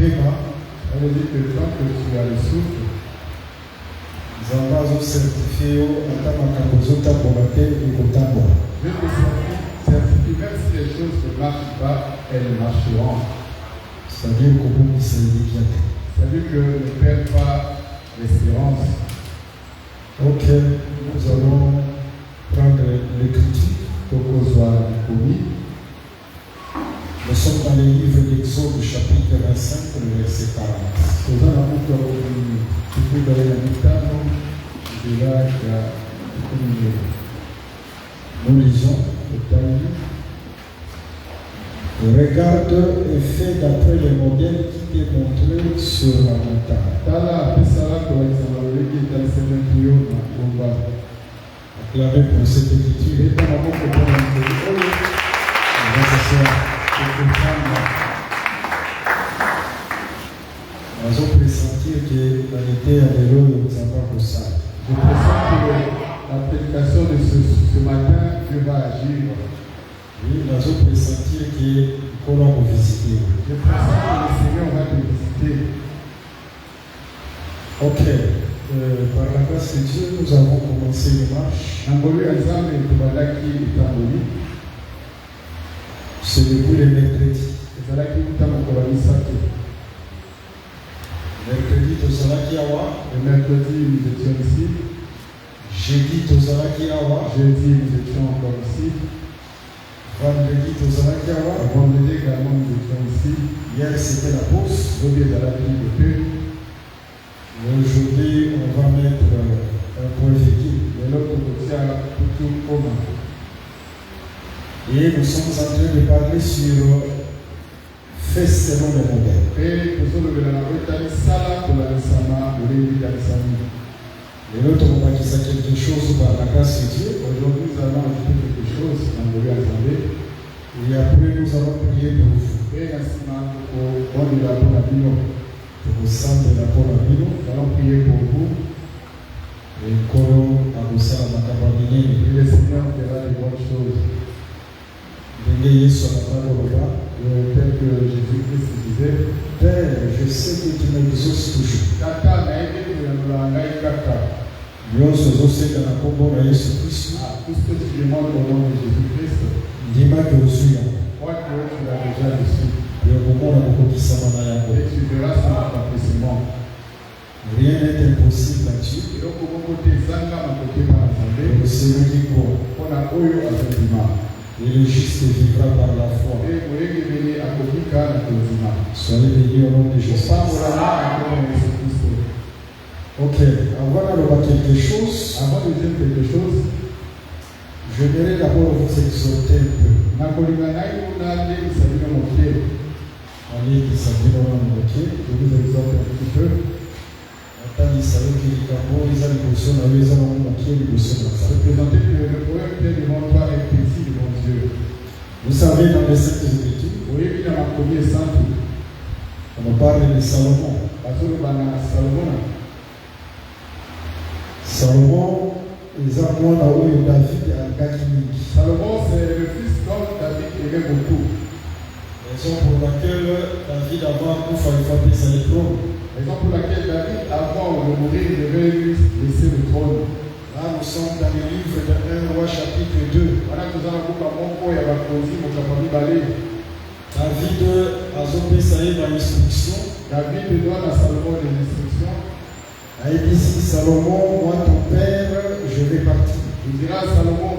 veut dire que tant que tu as le souffle, Zamba certifié en Dieu te certifie, même si les choses ne marchent pas, elles marcheront. c'est-à-dire que ne perd pas l'espérance. Ok, nous allons prendre l'écriture. Nous sommes dans le livre d'Exode, chapitre 25, le verset 40. Nous lisons. Regarde et fais d'après les modèles qui t'est montré sur la montagne. Acclamez pour cette écriture. Nous allons pressentir que l'année à l'élo nous avons pour ça. Je pressens que la prédication de ce matin, Dieu va agir. Oui, nous allons pressentir que nous allons visiter. Je pressens que le Seigneur va te visiter. Ok. Par la grâce de Dieu, nous avons commencé une marche. C'est depuis le mercredi. Mercredi, Tozalaki Awa. Le mercredi, nous étions ici. Jeudi, Tozalaki Awa. Jeudi, nous étions encore ici. Vendredi, Tozalaki Awa. Vendredi également, nous étions ici. Hier, c'était la pause. Aujourd'hui, on va mettre un point vécu. Et nous sommes en train de parler sur fait selon le modèle. Et l'autre, on va dire quelque chose par la grâce de Dieu. Aujourd'hui, nous allons ajouter quelque chose dans le lieu attendé. Et après, nous allons prier pour vous. Pour le sang de la Polabino, nous allons prier pour vous. Et Koro Abusa Makababini. Et le Seigneur fera de bonnes choses. Tel que Jésus-Christ disait, Père, je sais que tu m'exauces toujours. Tout ce que tu demandes au nom de Jésus-Christ, crois que tu l'as déjà reçu. Et tu verras son accomplissement. Rien n'est impossible à Dieu. Et le juste vivra par la foi. Soyez bénis au nom de Jésus. Ok, avant de voir quelque chose, je voudrais d'abord vous exhorter un peu. Allez, qui s'appelle dans le moquet, je vous exhorte un petit peu. Attends, il savait qu'il y a des émotions, il y a des émotions. Représenter que le problème qui est devant toi est petit devant Dieu. Vous savez, dans les Saintes Écritures, on parle de Salomon. Salomon, ils ont moins là où David a gagné. Salomon, c'est le fils dont David aimait beaucoup. Raison pour laquelle David, avant de faire sa trône, raison pour laquelle David, avant de mourir, devait lui laisser le trône. Là, nous sommes dans le livre de 1 roi chapitre 2. David a obéi dans l'instruction. David donne à Salomon des instructions. Il dit ici, Salomon, moi ton père, je vais partir. Il dira à Salomon,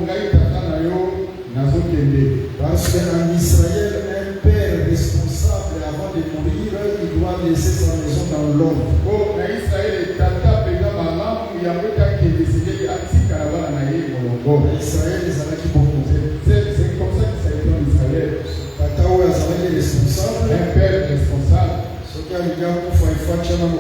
parce qu'en Israël, un père responsable avant de mourir, il doit laisser sa maison dans l'ombre. Israël, ils avaient qui beaucoup. C'est comme ça que ça a été en Israël. Tataou, ils avaient des responsables. Un père responsable. Ce qui a eu un coup, il faut qu'il y ait un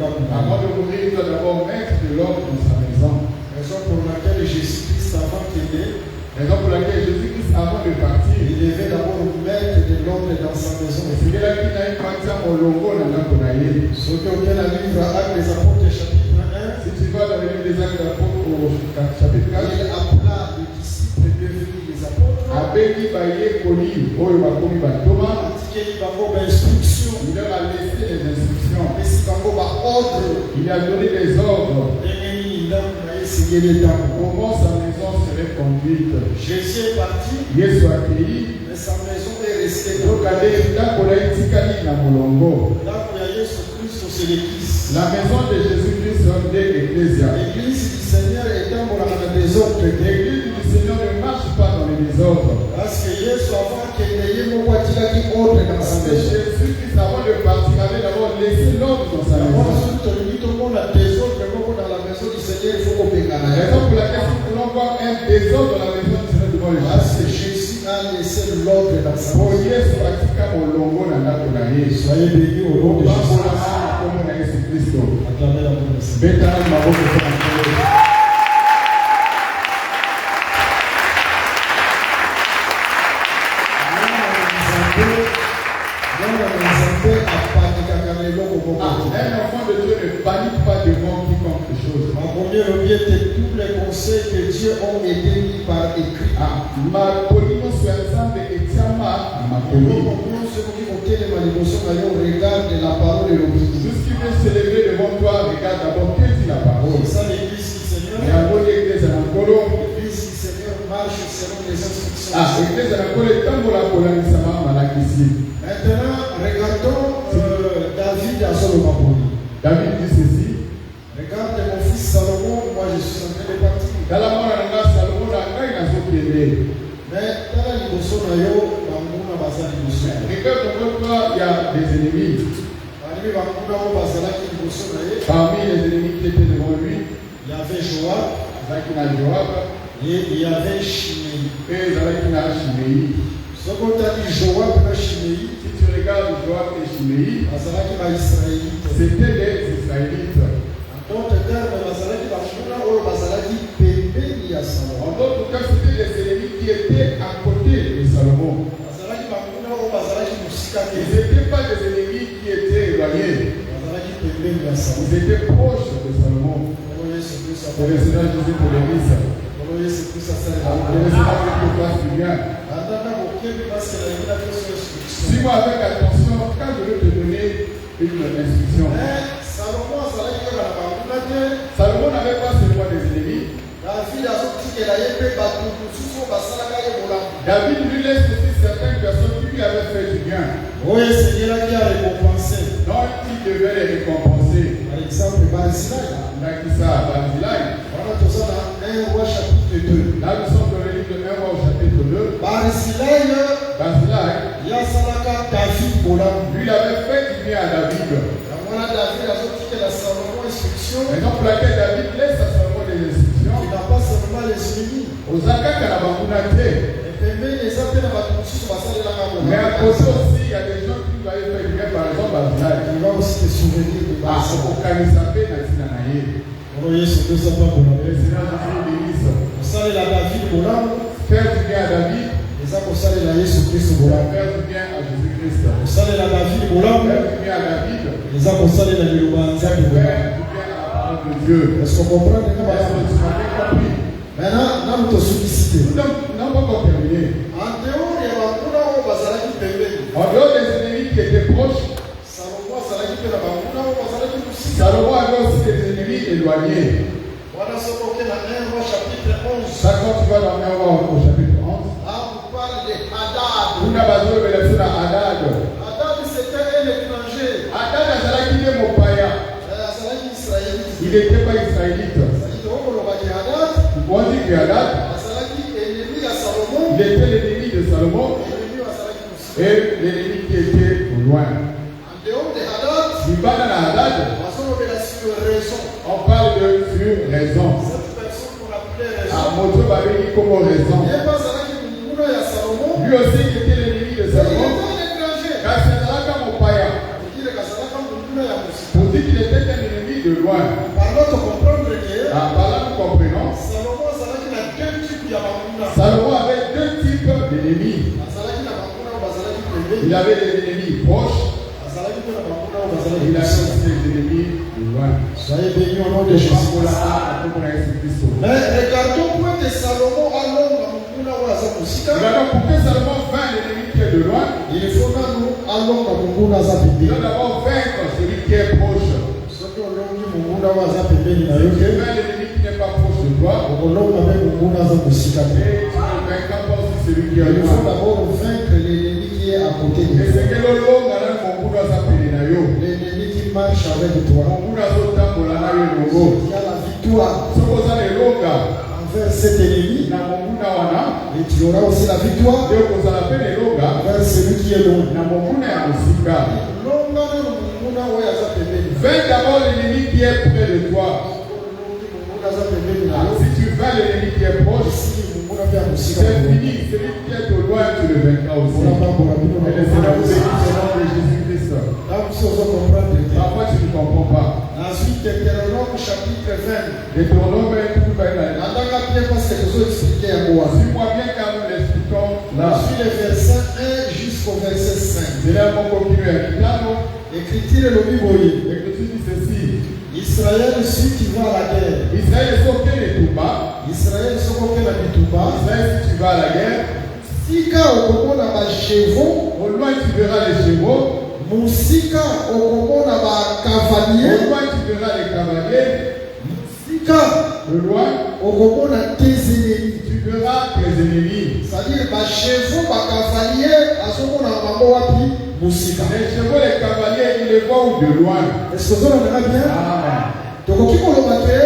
ordre. Avant de mourir, il doit d'abord mettre de l'ordre dans sa maison. Raison pour laquelle Jésus-Christ, avant qu'il ait, raison pour laquelle Jésus-Christ, avant de partir, il devait d'abord mettre de l'ordre dans sa maison. C'est que là, il a une partie à mon logo dans la Konaïe. Ce qui est le livre Actes des Apôtres, chapitre 1. Si tu vas dans le livre des Actes des Apôtres, au chapitre 4, il appela les disciples devenus les apôtres. Avec qui va y aller, Oyo Bakomi Batoma, il va avoir instruction. il leur a laissé comment sa maison serait conduite. Jésus est parti, Yesu accueilli. mais sa maison est restée. Donc, allez, là, pour la Itikali, na Molongo. Là où il y a Jésus Christ, c'est l'église. La maison de Jésus-Christ sont des ecclésias. L'église du Seigneur est dans la désordre. L'église du Seigneur ne marche pas dans les désordres. Parce que Jésus, avant qu'il ait mon voiture qui ordre dans sa Parce que maison. Jésus-Christ, avant de partir, avait d'abord laissé l'ordre dans sa maison. Tout le monde a désordre dans la maison du Seigneur, il faut qu'on paye. La raison pour laquelle nous voulons voir un désordre dans la maison du Seigneur devant le Parce que Jésus. Jésus a laissé l'ordre dans sa Pour maison. Yesu katika molongo na ndako na Yesu. Soyez bénis au nom de Bambo Jésus. na mama kombo na Yesu Kristo. Acclamez la bonne Seigneur. Betana maboko kwa Mungu. Un enfant de Dieu ne panique pas devant quiconque chose. Tous les conseils que Dieu a été mis par écrit. Makolino soyazambe etiama makolino. Regarde la parole de Tout ce qui veut s'élever devant toi, regarde d'abord que dit la parole. ça l'église du Seigneur. Et à l'église à Nankolo. L'église du Seigneur marche selon les instructions. L'église à Nankolo est tant pour la Kolanisama Malakisi. Maintenant, regardons David à Solomon. David dit ceci. Regarde mon fils Salomon, moi je suis en train de partir. Dans la mort de Salomon, la caille n'a pas été. Mais dans la liboso na yo, bamuna baza liboso. Regarde devant toi, il y a des ennemis. Parmi bamuna o bazala ki liboso na ye. Parmi les ennemis qui étaient devant lui, Il y avait Joab Zakina Joab et il y avait Shimei. et Zakina Shimei. Ce qu'on t'a dit Joab et Shimei, Si tu regardes Joab et Shimei, bazala ki ba Israélite. c'était des Israélites. En d'autres termes, bazala ki bamuna o bazala ki pembeni ya En Salomon. d'autres cas, c'était des ennemis qui étaient à côté de Salomon. Bazala ki bamuna o bazala ki musika Ils ke. n'étaient pas des ennemis qui étaient éloignés. Bazala ki pembeni ya Salomon. Ils étaient proches de Salomon. Kolo Yesu Kristo C'est le Seigneur Jésus pour l'Église. Kolo Yesu Kristo Le asala. Seigneur Jésus fasse du bien. Andana bokebi parce que la Bible a fait son instruction. Suis-moi avec attention quand je vais te donner une instruction. Mais Salomon azalaki kaka na banguna te. Salomon n'avait pas seulement des ennemis. David azotikela ye mpe bato mosusu oyo basalaka ye bolamu. David lui laisse aussi certaines personnes qui lui avaient fait du bien. Oyo esengelaki ya récompense. Donc il devait les récompenser. Par exemple Barzilai. Nakisa Barzilai. Wana toza na 1 roi chapitre 2. Là nous sommes dans le livre de 1 roi au chapitre 2. Barzilai Barzilai, ye asalaka David bolamu. lui il avait fait du bien à David. Yango wana David azotikela Salomon instruction. Raison pour laquelle David laisse à Salomon des instructions. Il n'a pas seulement les ennemis. Ozakaka na bakunate. Pembeni eza mpe na bato mosusu basalelaka Mais à bolamu. côté aussi, il y a des gens qui lui avaient fait du bien, par exemple Barzilai. Il va aussi te souvenir de Barzilai. Okanisa pe na ntina na ye. Kolo Yesu Kristo apambola. Le Seigneur Jésus bénisse. kosalela David bolamu Faire du bien à David, eza kosalela Yesu Kristo bolamu. faire du bien à Jésus-Christ. kosalela David bolamu Faire du bien à David, eza kosalela liloba ya Nzambe bolamu. faire du bien à la parole de Dieu. Est-ce qu'on comprend Est-ce maintenant? que tu m'as bien compris? Maintenant, na moto sukisi te. Nous n'avons pas encore terminé. En dehors ya banguna oyo bazalaki pembeni, En dehors des ennemis qui étaient proches, Salomo azalaki mpe na banguna oyo bazalaki mosika. Salomon avait aussi des ennemis éloignés. Wana soki oke na 1 roi chapitre 11, Ça, quand tu vas dans 1 roi au chapitre 11, là on parle de Hadad. nous n'avons pas besoin de Hadad. Hadad c'était un étranger. Hadad azalaki nde mopaya. Azalaki israélite. Il n'était pas israélite. Azalaki okolobaki Hadad, On dit que Hadad, azalaki ennemi ya Salomon. il était l'ennemi de Salomon Ennemi azalaki mosika. et l'ennemi qui était au loin. En dehors de Hadad, Libana na Hadad, bazolobela sur raison. on parle de sur raison. Cette personne qu'on appelait À raison, Moto Babeli comme raison. ye mpe azalaki monguna ya Salomon. Lui aussi qui était l'ennemi de Il Salomon. était un étranger. Car c'est Zalaka Mopaya. Okile kazalaka monguna ya mosika. On dit qu'il était un ennemi de loin. Par là, tu comprends que Par là, nous comprenons. Salomon azalaki na deux types ya banguna. Salomon avait deux types d'ennemis. Azalaki na banguna oyo bazalaki pembeni. Il avait des ennemis proches. Azalaki mpe na banguna oyo bazalaki Il avait mosika. aussi des ennemis de loin. Soyez bénis au nom de Jésus. Mais regardons point de Salomon alonga monguna oyo aza mosika. Regardons pour que Salomon vainc l'ennemi qui est de loin. Il faut nanu alonga monguna aza Il pembeni. doit d'abord vaincre celui qui est proche. Soki olongi monguna oyo aza pembeni na yo Il te, vainc l'ennemi qui n'est pas proche de toi. okolonga mpe monguna aza mosika te. Et tu ne vaincras pas aussi celui qui est Il en faut toi. d'abord vaincre l'ennemi qui est à côté de Et toi. c'est que le long dans le monguna s'appelle na yo. L'ennemi qui marche avec toi. Monguna zotambola na yo logo. Il y a la victoire Soko za le longa envers cet ennemi. na monguna wana. Et tu auras aussi la victoire Ndio kozala pe le longa envers celui qui est loin. na monguna ya mosika. Longa na monguna oyo aza pembeni. Vainc d'abord l'ennemi qui est près de toi. Monguna aza pembeni na yo. Si tu vaincs l'ennemi qui est proche, Si monguna mpe ya mosika c'est fini. Celui qui est au loin, tu le vaincras aussi. mpona pambola bino na Et le Seigneur vous bénisse au komona. nom de Jésus-Christ. Là, vous oza comprendre te. Parfois, tu ne comprends pas. Ensuite, Deutéronome chapitre 20. Deutéronome est tout bas là. Nataka bien parce que vous expliquer à moi. Suis-moi bien car nous l'expliquons là. Je suis le verset 1 jusqu'au verset 5. C'est là mon continuer. Là, non. Écriture le Bible. L'écriture dit ceci. Israël si tu vas à la guerre. Israël, il faut qu'il est tout bas. Israël soko ke na bituba. Israël, si tu vas à la guerre, Sika okomona ba chevaux. au loin tu verras les chevaux. Musika okomona ba cavaliers. Au loin tu verras les cavaliers. Sika Au loin okomona tes ennemis. tu verras tes ennemis. C'est-à-dire ba chevaux, ba cavaliers, azomona bango wapi? Musika. Les chevaux, les cavaliers, ils les voient où de loin. Est-ce que vous avez bien? Amen. Tokoki koloba ke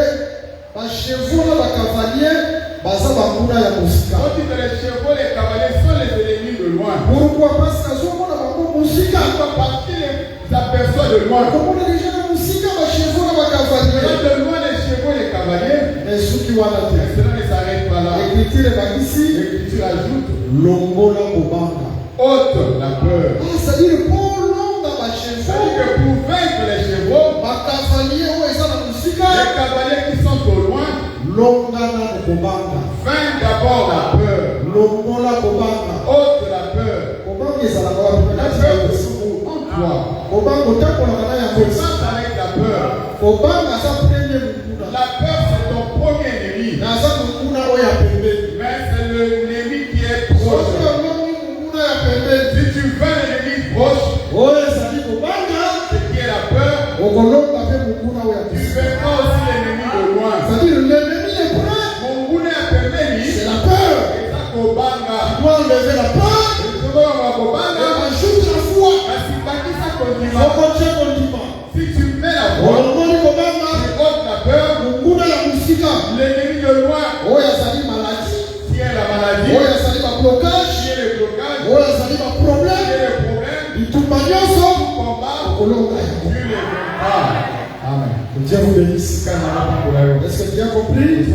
ba chevaux na ba cavaliers baza banguna ya musika. Quand tu dis les chevaux, les cavaliers sont les ennemis de loin. Pourquoi? Parce que azomona bango musika. Parce qu'ils les aperçoivent de loin. Okomona déjà na musika ba chevaux na ba cavaliers. Quand de loin les chevaux, les cavaliers, Mais soki wana te. cela ne s'arrête pas là. Écriture bakisi L'écriture ajoute longola kobanga. ôte la peur. Ah, c'est-à-dire pour longa ba C'est-à-dire chevaux, que pour vaincre les chevaux, ba cavaliers oyo eza na musika. les cavaliers qui sont au loin, Longa na kobanga. vaincent d'abord la peur. Longola kobanga. Ôte la peur. Kobanga ezalaka wapi? La peur se trouve en toi. Kobanga otambolaka na yango. Commence avec la peur. Kobanga aza premier mokuna. La peur, c'est ton premier ennemi. Naza mokuna oyo ya pembeni. Mais c'est l'ennemi qui est Soki proche. olongi mokuna ya pembeni. Si tu veux l'ennemi proche, Oyo ezali kobanga. ce qui est la peur, Okolonga mpe mokuna oyo ya tu pembeni. vaincras aussi l'ennemi de loin. C'est-à-dire l'ennemi est prêt. Mon boulot est permis. C'est la peur. Et ça, Kobanga. Tu dois enlever la peur. Et tu vas voir Kobanga. Et ajoute la foi. Parce que baki ça continue. Okotie kondima. Si tu mets la foi, Olongoli kobanga. tu ôtes la peur, Mokuna ya musika. l'ennemi de loin, Oyo azali maladie. qui est la maladie, Oyo azali bablocage. qui est le blocage, Oyo azali qui baproblème. est le problème, Bitumba nyonso. combat, Okolonga yango. tu les vaincras. Amen. Que Dieu vous bénisse. Est-ce que tu as compris?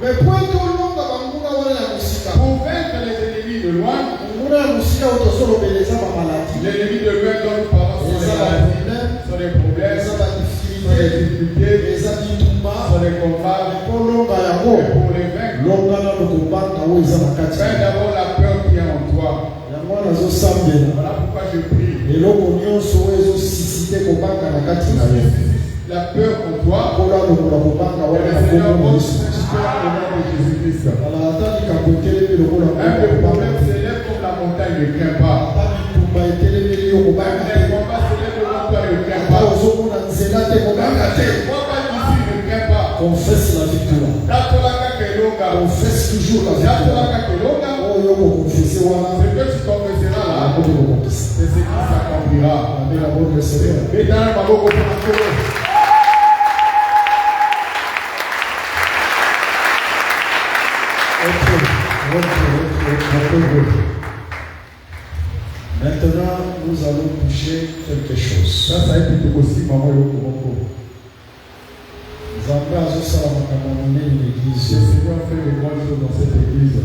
Mais point tolonga banguna wana ya musika. Pour vaincre les ennemis de loin, Banguna ya musika otozolobeleza ba maladie. l'ennemi de loin dont nous parlons sont les maladies, sont les problèmes, Eza sont ba les difficulté. difficultés, Eza bitumba. sont les combats. Kolonga Et yango. pour les vaincre, Longa na lokobanga oyo eza na kati. vainc d'abord la peur qui est en toi. Yango wana azosambela. Voilà pourquoi je prie. Eloko nyonso oyo ezosisite kobanga na kati na yo. La peur en toi, Kola lokola kobanga et wana le na Seigneur kombo na montre Yesu. cette peur au nom de Jésus-Christ. Ala ata likambo etelemi lokola Même le kobanga. problème s'élève comme la montagne ne craint pas. Ata bitumba etelemeli yo kobanga Même te. les combats s'élèvent devant toi ne craint Ata pas. ozomona nzela te kobanga te. Moi, pas d'ici ne craint pas. Confesse la victoire. Datolaka kelonga. Confesse toujours la victoire. Datolaka kelonga. Oyo kokonfese wana. Ce que tu confesseras là, Akoki kokokisa. c'est ce qui s'accomplira. Amen. La bonne Seigneur. Et dans le maboko pour nous. Maintenant, nous allons toucher quelque chose. Ça a été aussi maman Yokomoko. Nzambe azosala makambo monene Le l'église. Seigneur fait de grandes choses dans cette église.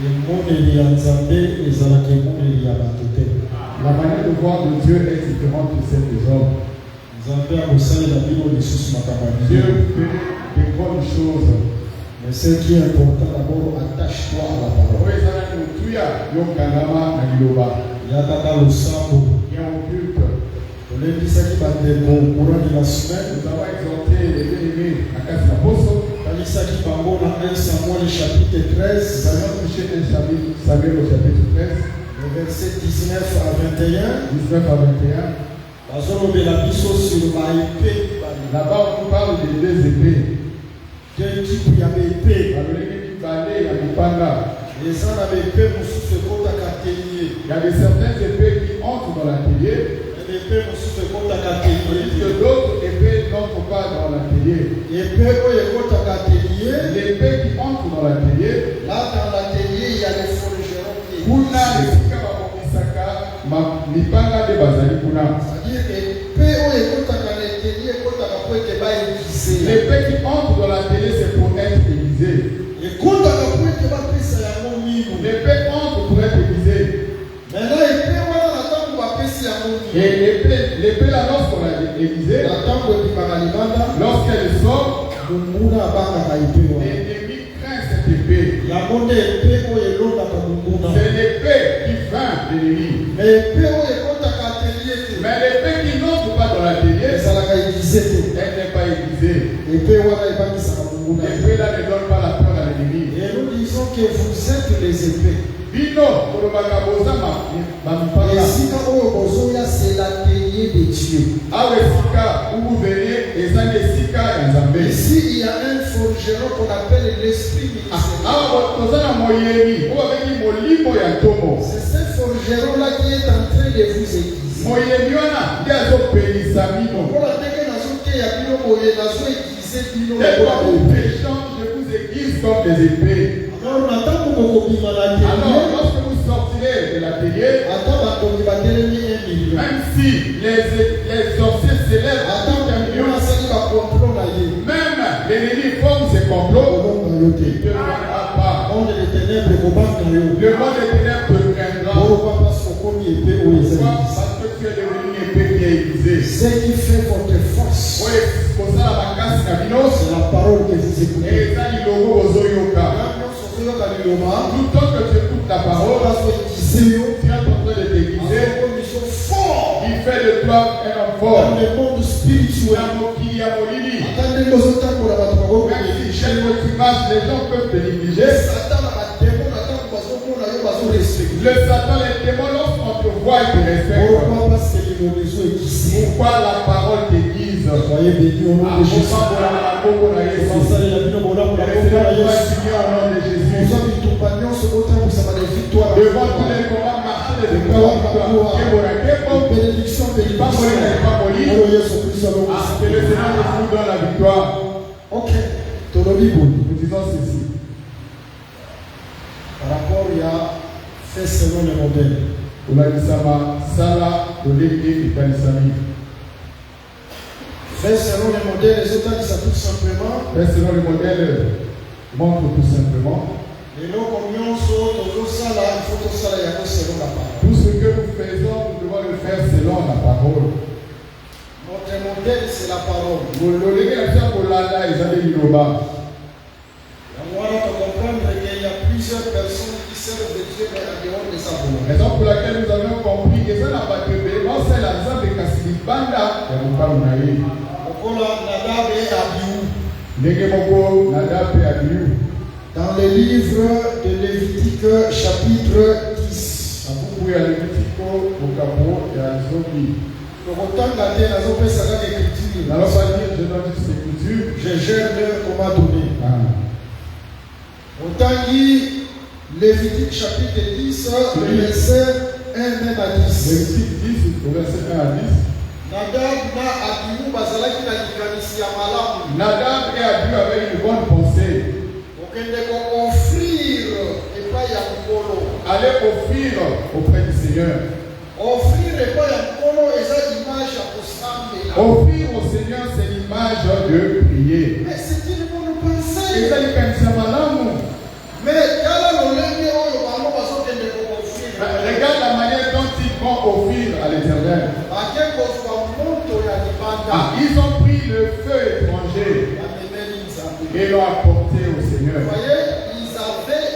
Emoneli ya Nzambe ezalaka emoneli ya bato te. La manière de voir de Dieu est différente de celle des hommes. Nzambe akosalela bino lisusu makambo ya Dieu minene. fait de grandes choses. Mais ce qui est important d'abord, attache-toi à la parole. Oui, ça va nous tuer. Yokangama na liloba. Yataka losambo. Et on culte. Olembisaki bandeko courant de la semaine. Nous avons exhorté les bien-aimés à Kasi Aposo. Talisaki bango na 1 Samuel chapitre Nous 13. allons toucher un chapitre, Samuel au chapitre 13, Le verset 19 à 21. 19 à 21. Bazolobela biso sur baepe bali. Là-bas, on nous parle des deux épées. quel type ya bépé baloleki mibale ya mipanga. eza na bépé mosusu ekotaka atelier Il y a des certaines épées qui entrent dans l'atelier, bépé mosusu ekotaka tandis atelier que d'autres épées n'entrent pas dans l'atelier. épé oyo ekotaka atelier L'épée qui entre dans l'atelier, là dans l'atelier il y a les forgerons qui kuna esika bakomisaka mipanga nde bazali kuna. c'est-à-dire que épé oyo ekotaka na atelier ekotaka po ete baéglise L'épée qui entre dans l'atelier, c'est pour être aiguisé. ekotaka po ete bapesa yango mino L'épée entre pour être aiguisé. maintenant épé wana na ntango bapesi yango Et mino l'épée là, lorsqu'on l'a aiguisée, na ntango ebimaka libanda lorsqu'elle sort, monguna abangaka épé wana l'ennemi craint cette épée. yango nde épé oyo elondaka monguna C'est l'épée qui vainc l'ennemi. mais épé oyo ekotaka atelier te Mais l'épée qui n'entre pas dans l'atelier, ezalaka église te elle n'est pas aiguisée. épée wana ebangisaka monguna L'épée là ne donne pas la peur à l'ennemi. et nous disons que vous êtes les épées Bino, kolobaka boza mipanga. esika oyo bozoya c'est l'atelier de Dieu Awa esika où vous venez, ezali esika ya Nzambe. ici il y a un forgeron qu'on appelle l'esprit ministériel. Awa toza na moyeni, oyo babengi molimo ya ntongo. C'est ce forgeron là qui est en train de vous aiguiser Moyeni wana nde azopelisa bino. lokola ndenge nazoteya bino boye nazoaiguise bino Dès lokola que vous boye péchons, je vous aiguise comme des épées. alors na ntango bokobima na Alors, atelier lorsque vous sortirez de l'atelier, ata bakongi batelemi 1 million même si les sorciers s'élèvent à ata tout un million million, asali bakomplot na ye même l'ennemi forme ses complots, kolonga yo il te ne te viendra pas. monde de ténèbres ekobanga yo Le monde des ténèbres te craindra. oroba mpasi okomi épée oyo eza Pourquoi? église. Parce que tu es devenu une épée qui est aiguisée. Ce qui fait votre force Oui, pour ça, la makasi na bino, c'est la parole que vous écoutez et ça, il logo ozoyoka. nyonso ozoyoka liloba Tout le temps que tu écoutes la parole, bazoaiguise yo tu es en train de t'aiguiser. azokomiso fort Il fait de toi un homme fort. dans le monde spirituel Na mokili ya molili. ata ndenge ozotambola bato Même si bakokonégliger chaque fois que tu marches, les gens peuvent te négliger. satan na bademo na ntango bazomona yo bazorespecte Le Satan, les démons, lorsqu'on te voit, ils te respectent. pourquoi parce que liloba ezoaiguise Pourquoi la parole t'aiguise? soyez bénis au nom Ah, de Jésus pourquoi la parole t'aiguise? basalela bino bolamola Et kombo na c'est yesu Seigneur, au nom de Jésus. ozwa bitumba nyonso botambwisama na victoire Devant tous les combats, marcher des victoires, bénédiction bénédiction yesu kristo alongisa que le Seigneur nous donne la victoire. ok tolobi boye Nous disons ceci. par rapport ya fait selon le modèle Olakisama sala tolenge ekanisami. fait selon le modèle ezotalisa tout simplement Mais selon le modèle, montre tout simplement eloko nyonso tozosala ifo tosala yango selon la parole tout ce que nous faisons, nous devons le faire selon la parole. notre modèle c'est la parole Lolenge na tia kolanda ezali liloba. yango wana tocomprendre qu'il y a plusieurs personnes qui servent de Dieu mais en dehors de sa volonté Raison pour laquelle nous avons compris que ça n'a pas de non c'est la Nzambe kasi libanda ya mokalo na ye. lokola Nadab et Abihu Ndenge moko Nadab pe Abihu. dans le livre de Lévitique chapitre 10 Abubu ya Levitiko okapo ya Zobi. tokotanga te nazopesa kaka écriture N'allons pas dire je donne juste l'écriture. je gère l'heure qu'on m'a donné Ah. otangi Lévitique chapitre 10 le verset 1 même à 10 Lévitique 10 au verset 1 à 10. Nadab na Abihu bazalaki na likanisi ya malamu Nadab et Abihu avaient une bonne pensée. okende ko-offrir epai ya mokolo Aller offrir auprès du Seigneur. offrir epai ya mokolo eza image ya kosambela Offrir au Seigneur, c'est l'image de prier. mais c'est une bonne pensée Et ça, il y a malamu. mais tala lolenge oyo bango bazokende ko-offrir Regarde la manière dont ils vont offrir à l'Éternel. bake kozwa moto ya libanda Ils ont pris le feu étranger bamemeli nzambe et l'ont apporté au Seigneur. Vous voyez, ils avaient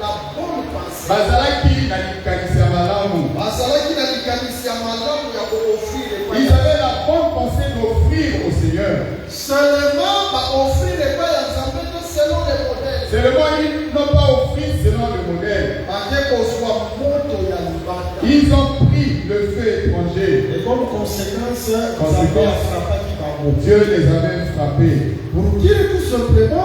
la bonne pensée. Bazalaki na likanisi ya malamu. Bazalaki na likanisi ya malamu ya ko-offrir epai Ils ya avaient la bonne pensée d'offrir au Seigneur. seulement ba-offrir epai ya nzambe te selon le modèle Seulement, ils n'ont pas offert selon le modèle. bake kozwa moto ya libanda Ils ont pris le feu étranger. et comme conséquence nzambe afrapaki bango Dieu les avait frappés. Pour dire tout simplement,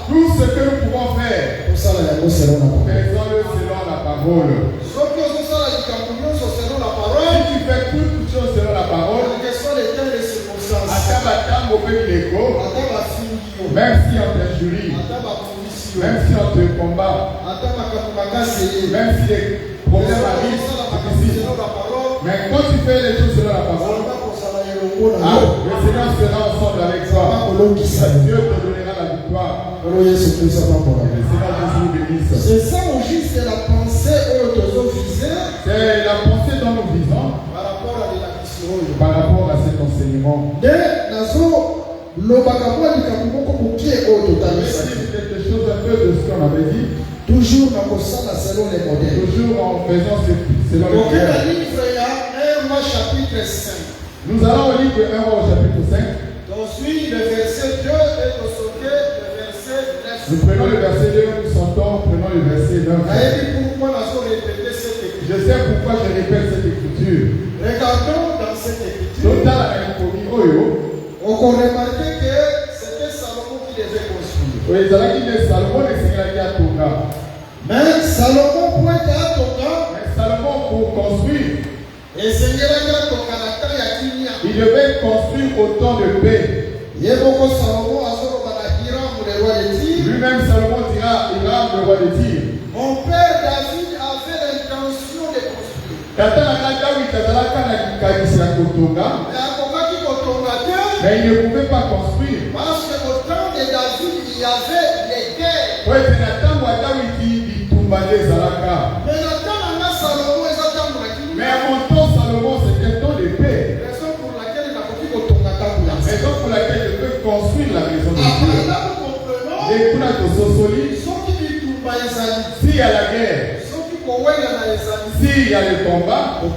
tout ce que nous pouvons faire, faisons-le selon la parole. Si tu fais toutes choses selon la parole, même si on t'injurie, même si on te combat, même si les problèmes arrivent, mais quand tu fais les choses selon la parole, le Seigneur sera ensemble avec toi. Dieu te donnera la victoire. Le Seigneur Jésus bénisse. C'est ça au juste la pensée C'est la pensée dont nous visons par rapport à cet enseignement. quelque chose un peu de ce qu'on avait dit. Toujours selon les modèles. Toujours en faisant selon les modèles. Chapitre 5. Nous allons au livre 1 au chapitre 5. Ensuite, le verset 2 et le verset 9. Nous prenons le verset 2, nous sentons, prenons le verset 9. Je sais pourquoi je répète cette écriture. Regardons dans cette écriture. On remarquait que c'était Salomon qui devait construire. Mais Salomon pointe à Tonga. Salomon pour construire, il devait construire autant de paix. Lui-même Salomon dira Hiram, le roi de Tyr. Mon père David avait l'intention de construire. Mais il ne pouvait pas construire. Parce qu'au temps de David, il y avait les guerres. Mais à mon temps, Salomon, c'était un temps de paix. Raison pour laquelle il a raison pour laquelle je peux construire la maison de Dieu. S'il y a la guerre, s'il y a le combat, on ne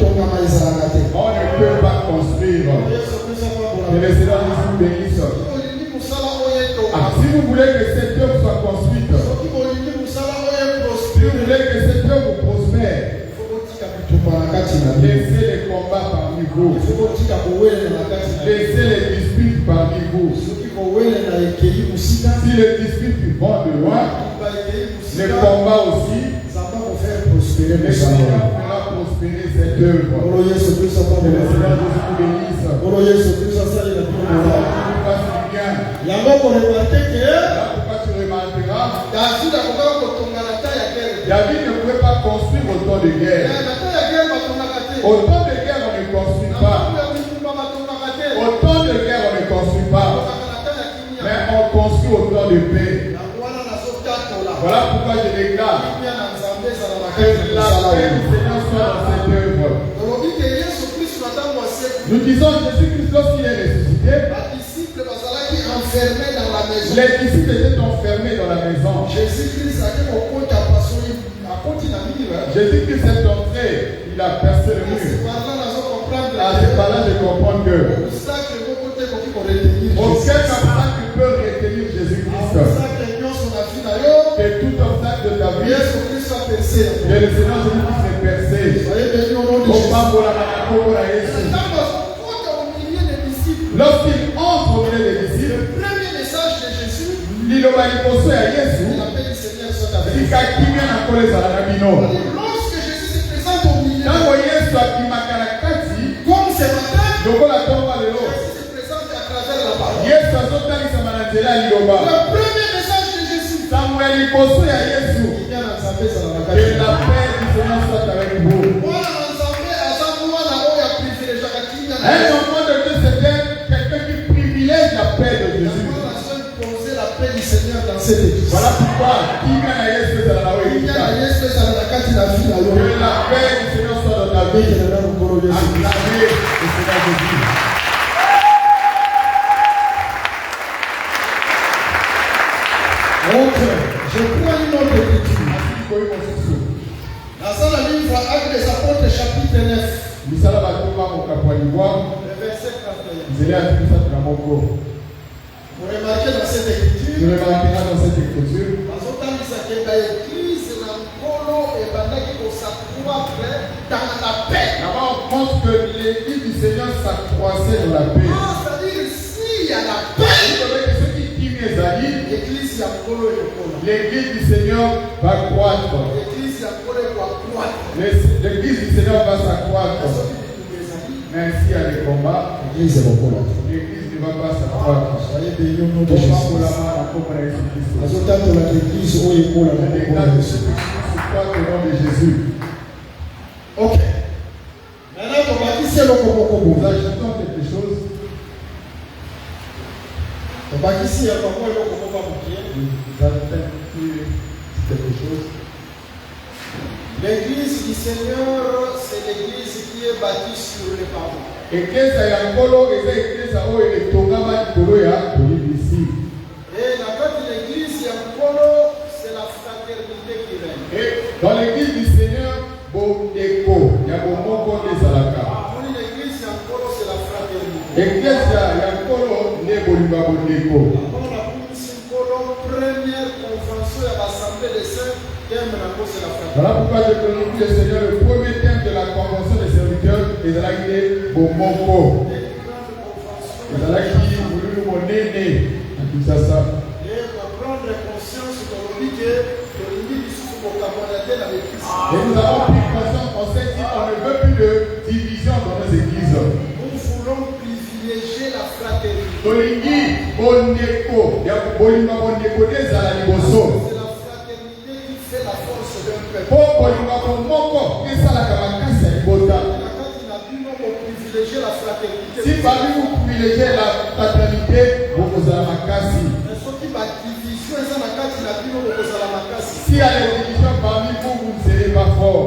peut pas construire. Que le Seigneur nous bénisse. Si vous voulez que cette œuvre soit construite, si vous voulez que cette œuvre prospère, laissez les combats parmi vous. Laissez les disputes parmi vous. Si les disputes vont de loin, les combats aussi, le Seigneur fera prospérer cette œuvre. Que le Seigneur vous bénisse. Là pourquoi tu remarqueras, David ne pouvait pas construire autant de guerre. Autant de guerre on ne construit pas. Autant de guerre on ne construit pas. Mais on construit autant de paix. Voilà pourquoi je déclare que la paix du Seigneur soit dans cette œuvre. Nous disons Jésus-Christ lorsqu'il est ressuscité, les disciples étaient enfermés dans la maison. Jésus-Christ est entré, il a percé le mur. À ce moment-là, je comprends que aucun obstacle peut retenir Jésus-Christ. Que tout obstacle de ta vie, que le Seigneur Jésus-Christ est percé. Lorsqu'il entre au milieu des disciples, le premier message de Jésus, lorsque Jésus se présente au milieu, comme ce matin, Jésus se présente à travers la parole. Le premier message de Jésus, que la paix du Seigneur soit avec vous. Un enfant de Dieu, c'est quelqu'un qui privilège la paix de Jésus. Voilà pourquoi que la paix du Seigneur soit dans ta vie. Acclamez le Seigneur Jésus. Je prends une autre écriture. Dans le livre Actes des Apôtres, chapitre 9. Le verset 31. Vous remarquez dans cette écriture, dans la paix. montre que l'église du Seigneur s'accroissait dans la paix. C'est-à-dire, s'il y a la paix, l'église du Seigneur va croître. L'église du Seigneur va s'accroître. Mais s'il y a des combats, l'église ne va pas s'accroître. Soyez bénis au nom de Jésus. Ok. Maintenant, Nous ajoutons quelque chose. Vous ajoutez quelque chose. L'église du Seigneur, c'est l'église qui est bâtie sur les paroles. Et la carte de l'église, c'est la fraternité qui règne. Et dans l'église du Seigneur, l'église c'est la fraternité. Première convention de l'Assemblée des Saints, c'est la fraternité. Voilà pourquoi je glorifie le Seigneur. Le premier thème de la convention des serviteurs est la Bomoko. Et nous avons pris conscience, on sait qu'on ne veut plus de division dans nos églises. Nous voulons privilégier la fraternité. C'est la fraternité qui fait la force d'un peuple. Privilégier la fraternité. Si parmi vous privilégiez la fraternité, vous allez la casser. S'il y a des divisions parmi vous, vous ne serez pas fort.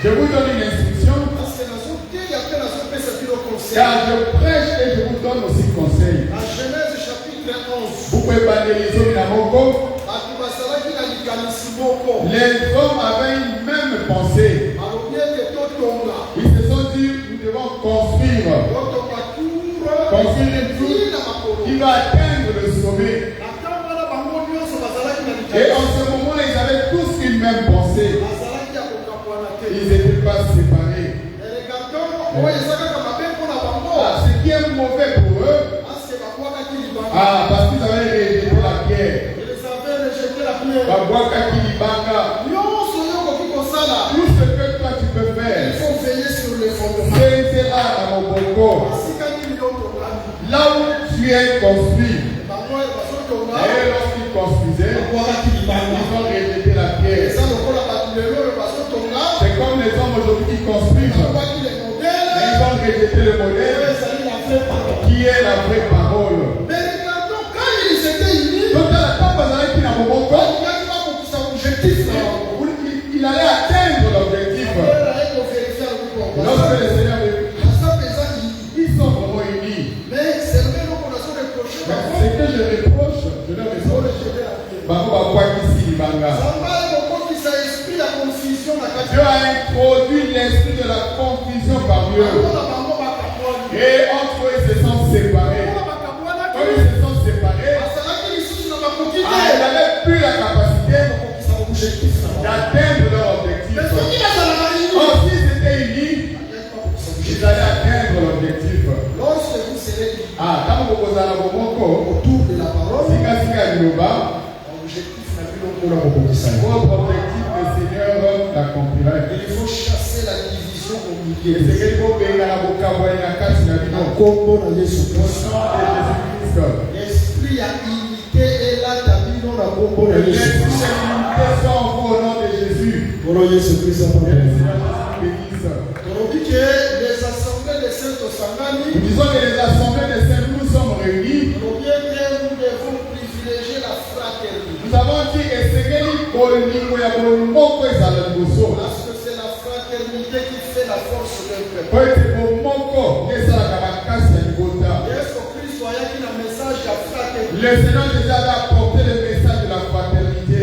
Je vous donne une instruction. Car je prêche et je vous donne aussi conseil. En Genèse chapitre 11. Vous pouvez banaliser une amoko. Les hommes avaient une même pensée. Ils se sont dit, nous devons construire une tour qui va atteindre le sommet. Et en ce moment, ils avaient tous une même pensée. Ils n'étaient pas séparés. Ce qui est mauvais pour eux, parce qu'ils avaient rejeté la pierre. Tout ce que toi tu peux faire, il faut veiller sur les fondements. c'est là à mon bongo. Là où tu es construit. Et lorsqu'ils construisaient, ils ont rejeté la pierre. C'est comme les hommes aujourd'hui qui construisent. Mais ils ont rejeté le modèle qui est la vraie parole. Mais regardons, quand ils étaient unis, Donc, dans la part il allait atteindre l'objectif. Lorsque le Seigneur ils sont vraiment unis. Mais c'est le même qu'on a son reproché. Ce que je reproche, je leur reproche. Dieu a introduit l'esprit de la confusion parmi eux. Et entre eux, ils se sont séparés. Quand ils se sont séparés, ils n'avaient plus la capacité d'atteindre leur objectif. Or, s'ils étaient unis, ils allaient atteindre l'objectif. Lorsque vous serez quand vous posez la bomoko autour de la parole, l'objectif votre objectif, votre objectif, le Seigneur l'accomplira. Il faut chasser la division au milieu. C'est qu'il faut bénir la boca, voir la casse, la vie. L'esprit a unité et là, ta vie dans la bombe. L'esprit de l'unité soit en vous au nom de Jésus. On dit que les assemblées des saints au Sangani, nous disons que les assemblées des saints, nous sommes réunis. Nous devons privilégier la fraternité. Nous avons dit que c'est parce que c'est la fraternité qui fait la force d'un peuple. Le Seigneur déjà a apporté le message de la fraternité.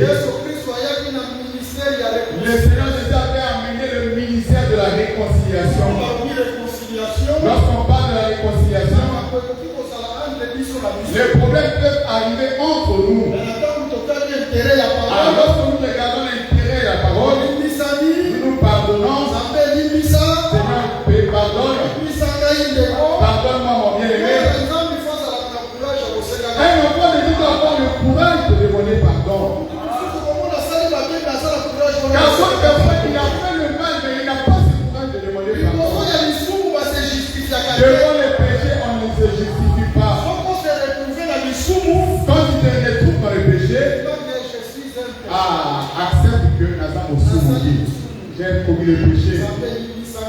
Le Seigneur déjà avait amené le ministère de la réconciliation. Lorsqu'on parle de la réconciliation, les problèmes peuvent arriver entre nous. Alors lorsque nous regardons l'intérêt de la parole, nous nous pardonnons. Car votre fois, il a fait le mal, mais il n'a pas ce courage de demander pardon. Devant les péchés, on ne se justifie pas. Quand tu te retrouves dans le péché, accepte que Nazam aussi j'ai commis le péché.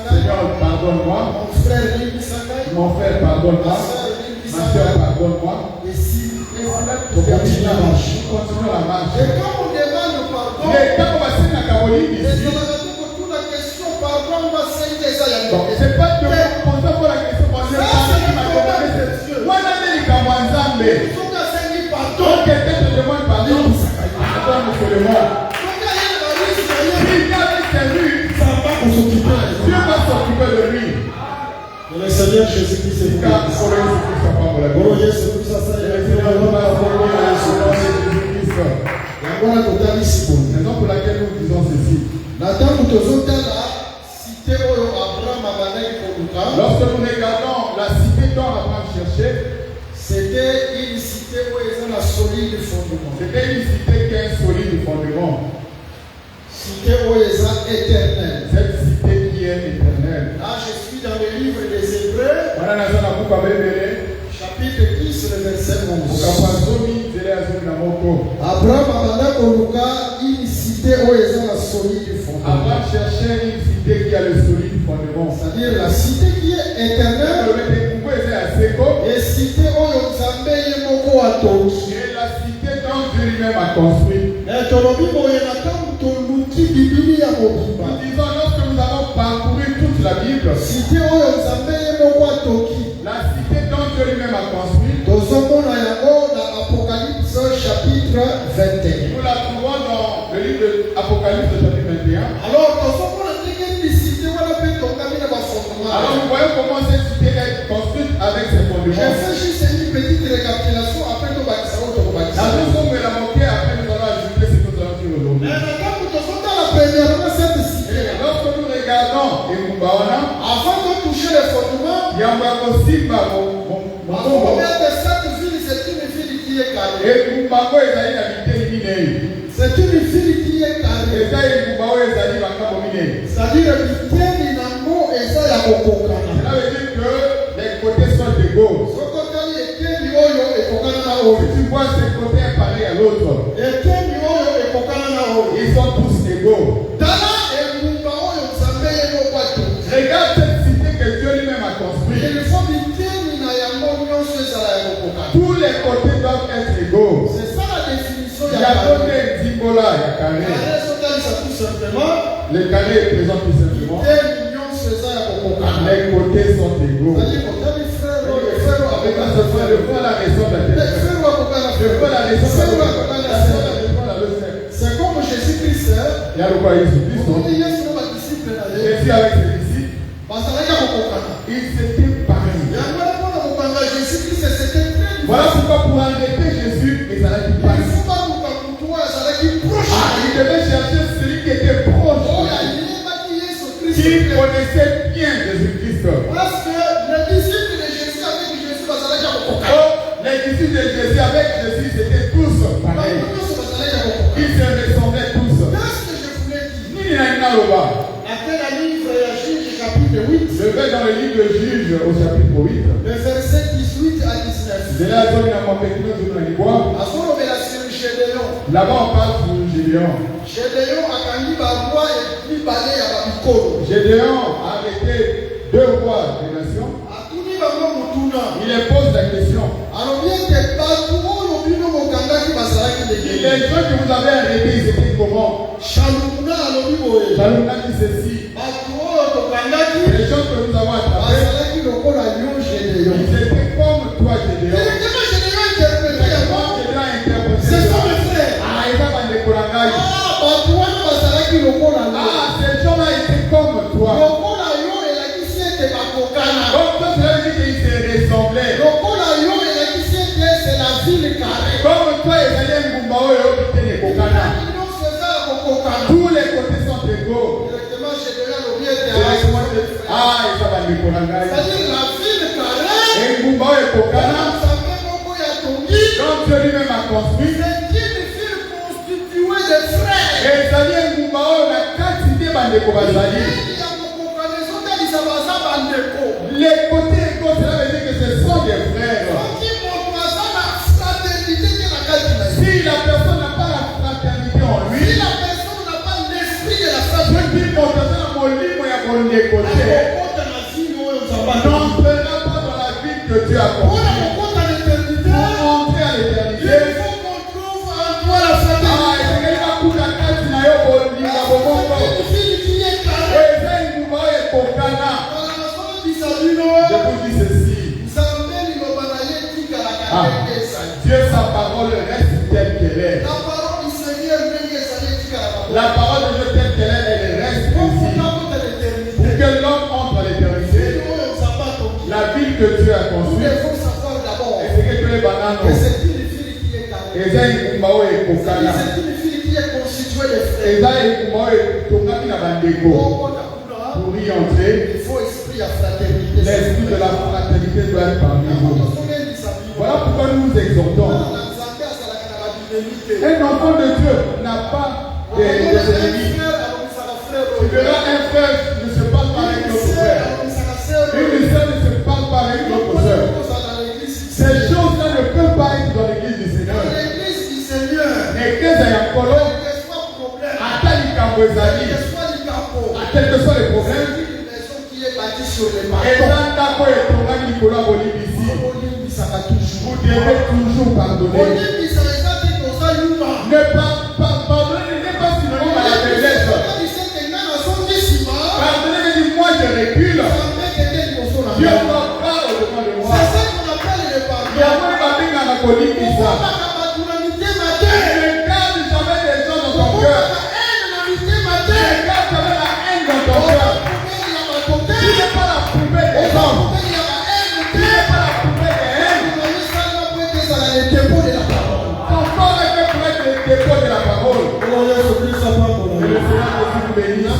Seigneur, pardonne-moi. Mon frère, pardonne-moi. Ma soeur, pardonne-moi. Et continue la marche. Et quand on demande pardon, mais quand on va signer la Caroline ici, c'est pas de penser pour la question. Quand quelqu'un te demande pardon, pardonne seulement. S'il avait servi, Dieu va s'occuper de lui. Le Seigneur Jésus-Christ est Car pour le Jésus-Christ, pas pour la gloire. Jésus Christ, raison pour laquelle nous disons ceci. Lorsque nous regardons la cité dont Abraham cherchait, c'était une cité où ils ont un solide fondement. C'était une cité qui a un solide fondement. Cité où ils ont éternel. Cette cité qui est éternelle. Là, je suis dans le livre des Hébreux, chapitre 10, le verset 11. Abraham a une cité où ils ont un solide fondement. Abraham cherchait une cité qui a le solide fondement. C'est-à-dire la cité qui est éternelle. Et cité où ils ont et la cité dont Dieu lui-même a construit. Nous disons lorsque nous avons parcouru toute la Bible, la cité dont Dieu lui-même a construit, Apocalypse chapitre 21. nous la trouvons dans le livre de Apocalypse chapitre 21. Alors nous voyons comment cette cité est construite avec ses fondements. Je fais juste une petite récapitulation après nous bâtissons. La chose qu'on me l'a manqué, après nous allons ajouter ce que nous allons dire aujourd'hui. Lorsque nous regardons Emubaona, avant de toucher les fondements, Yamako Simba, cette ville, c'est une ville qui est carrée. et Mubako ezali na biteli minei. C'est une ville qui est carrée. Eza Mubao ezali makambo minei. C'est-à-dire biteli nango eza ya kokokana. Cela veut dire que les côtés sont égaux. Sokotali ekeli oyo ekokana na oyo. Si tu vois ces côtés pareil à l'autre, Ekeli oyo ekokana na oyo. ils sont tous égaux. Tala engumba oyo nzambe yebokwato. Regarde cette cité que Dieu lui-même a construite. Il faut biteli na yango nyonso ezala ya kokokana. Tous les côtés doivent être égaux. C'est ça la définition Il y ya a carré. côté Dimbola, il y a carré. Carré sotalisa tout simplement. Le carré est présent tout simplement. Biteli nyonso eza ya kokokana. Les côtés sont égaux. C'est-à-dire kotali frère oyo frère Avec akokana. un seul, je vois la raison de la tête. Frère akokana. Je vois la raison de Frère la akokana. tête. C'est comme Jésus-Christ. Il y a le roi Jésus-Christ. Dit Yesu na badisciple na ye. Jésus avec ses disciples, Bazalaki ya kokokana. ils s'étaient pareils. Yango wana mpona kokanga Jésus-Christ c'était très Voilà pourquoi pour arrêter Jésus, ils allaient Il pareil. faut baluka mutu oyo azalaki proche. Ils devaient chercher celui qui était proche, Oyo ayebaki Yesu qui Christ. connaissait bien Jésus-Christ. Parce que les disciples de Jésus avec Jésus bazalaki ya kokokana. Oh, les disciples de Jésus avec Jésus, c'était tous pareils. Bango nyonso bazalaki ya kokokana. Ils se ressemblaient tous. Qu'est-ce que je voulais dire? Nini na Naloba. Après la livre ya Juge chapitre 8, Je vais dans le livre de Juge au chapitre 8. le verset 18 à 19. Je l'ai à zone dans mon technique de l'Ivoire. azolobela sur Gédéon. Là-bas, on parle sur Gédéon. Gédéon akangi baroi mibale ya babikolo. Gédéon a arrêté 2 rois des nations. Atuni bango mutuna. Il les pose la question. alobi ete bato oyo bino bokangaki bazalaki Les ndenge. gens que vous avez arrêtés, ils étaient comment? Shalumuna alobi boye. Shalom a dit ceci. bato oyo tokangaki Les gens que nous avons attrapés, bazalaki lokola yo Gédéon. ils étaient comme toi, Gédéon. Directement Gédéon interprété yango. Comment Gédéon a interprété C'est ça ça? mes frères. Ah, ils ont un décollage. Bato wana bazalaki lokola yo. Ah, ces gens-là étaient comme toi. Lokola yo elakisi ete bakokana. Donc, ça veut dire qu'ils se ressemblaient. Lokola yo elakisi ete c'est la ville carrée. Comme toi, ils allaient Mboumbao et eux qui étaient Kokana. nyonso eza ya kokokana. Tous les côtés sont égaux. Directement Gédéon alobi ete Ah, ils sont en décollage. c'est-à-dire la ville carrée. Et Mboumbao et Kokana, Nzambe moko ya tongi. quand Dieu lui-même a construit, C'est une ville constituée de frères. Les côtés égaux, cela veut dire que ce sont des frères. Si la personne n'a pas la fraternité en lui, si la personne n'a pas l'esprit de la fraternité, n'entrera pas dans la vie que Dieu a confiée. Pour entrer à l'éternité, il faut qu'on trouve en toi la fraternité. Je vous dis ceci. Dieu, sa parole reste telle qu'elle est. La parole de Dieu telle qu'elle est, elle reste ici. Pour que l'homme entre à l'éternité, la ville que Dieu a construite, et c'est que les bananes, et c'est une fille qui est pour y entrer, il faut l'esprit de la fraternité doit être parmi vous. Voilà pourquoi nous nous exhortons. Un enfant de Dieu n'a pas des ennemis. Tu verras un frère ne se parle pas avec l'autre frère. Une sœur ne se parle pas avec l'autre sœur. Ces choses-là ne peuvent pas être dans l'église du Seigneur. L'église est un colon. Quels que soient les problèmes, vous devez toujours pardonner. Ne pas pardonner n'est pas synonyme à la faiblesse. Pardonner veut dire moi je recule. Dieu va parler au-devant de moi. Il y a moi qui m'a connu qui ça. Ne garde jamais des gens dans ton cœur. Tu n'es pas la poubelle des hommes. Tu n'es pas la poubelle des haines. Ton corps est fait pour être le dépôt de la parole. Que le Seigneur vous bénisse.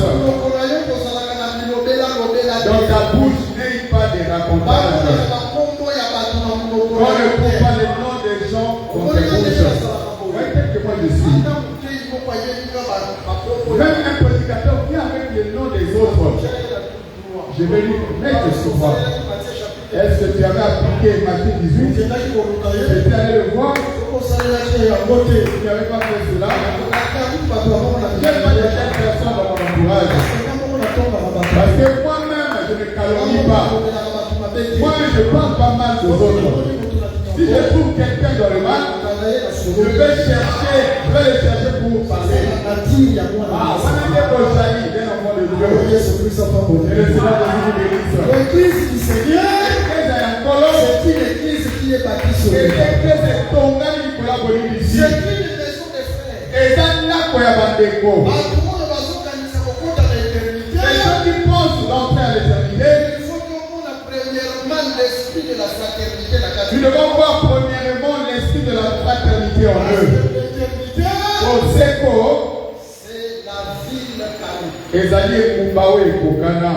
Dans ta bouche, n'aie pas de racontage. Quand ne prend pas les noms des gens dans tes bouches. Voyez tel que moi je suis. Même un prédicateur vient avec les noms des autres. Je vais lui mettre ce soir. Est-ce que tu avais appliqué Matthieu 18? J'étais allé le voir. Tu n'avais pas fait cela. Je n'ai pas de telle personne dans mon entourage. Parce que moi-même, je ne calomnie pas. Moi, je parle pas mal des autres. Si je trouve quelqu'un dans le mal, je vais le chercher pour parler. L'église du Seigneur, c'est une église qui est bâtie sur le c'est une maison de frères. Les gens qui pensent d'entrer à l'éternité, il faut qu'on ait premièrement l'esprit de la fraternité. Nous devons voir premièrement l'esprit de la fraternité en eux. C'est la ville carrée. Ezali Mumbawe Kokana.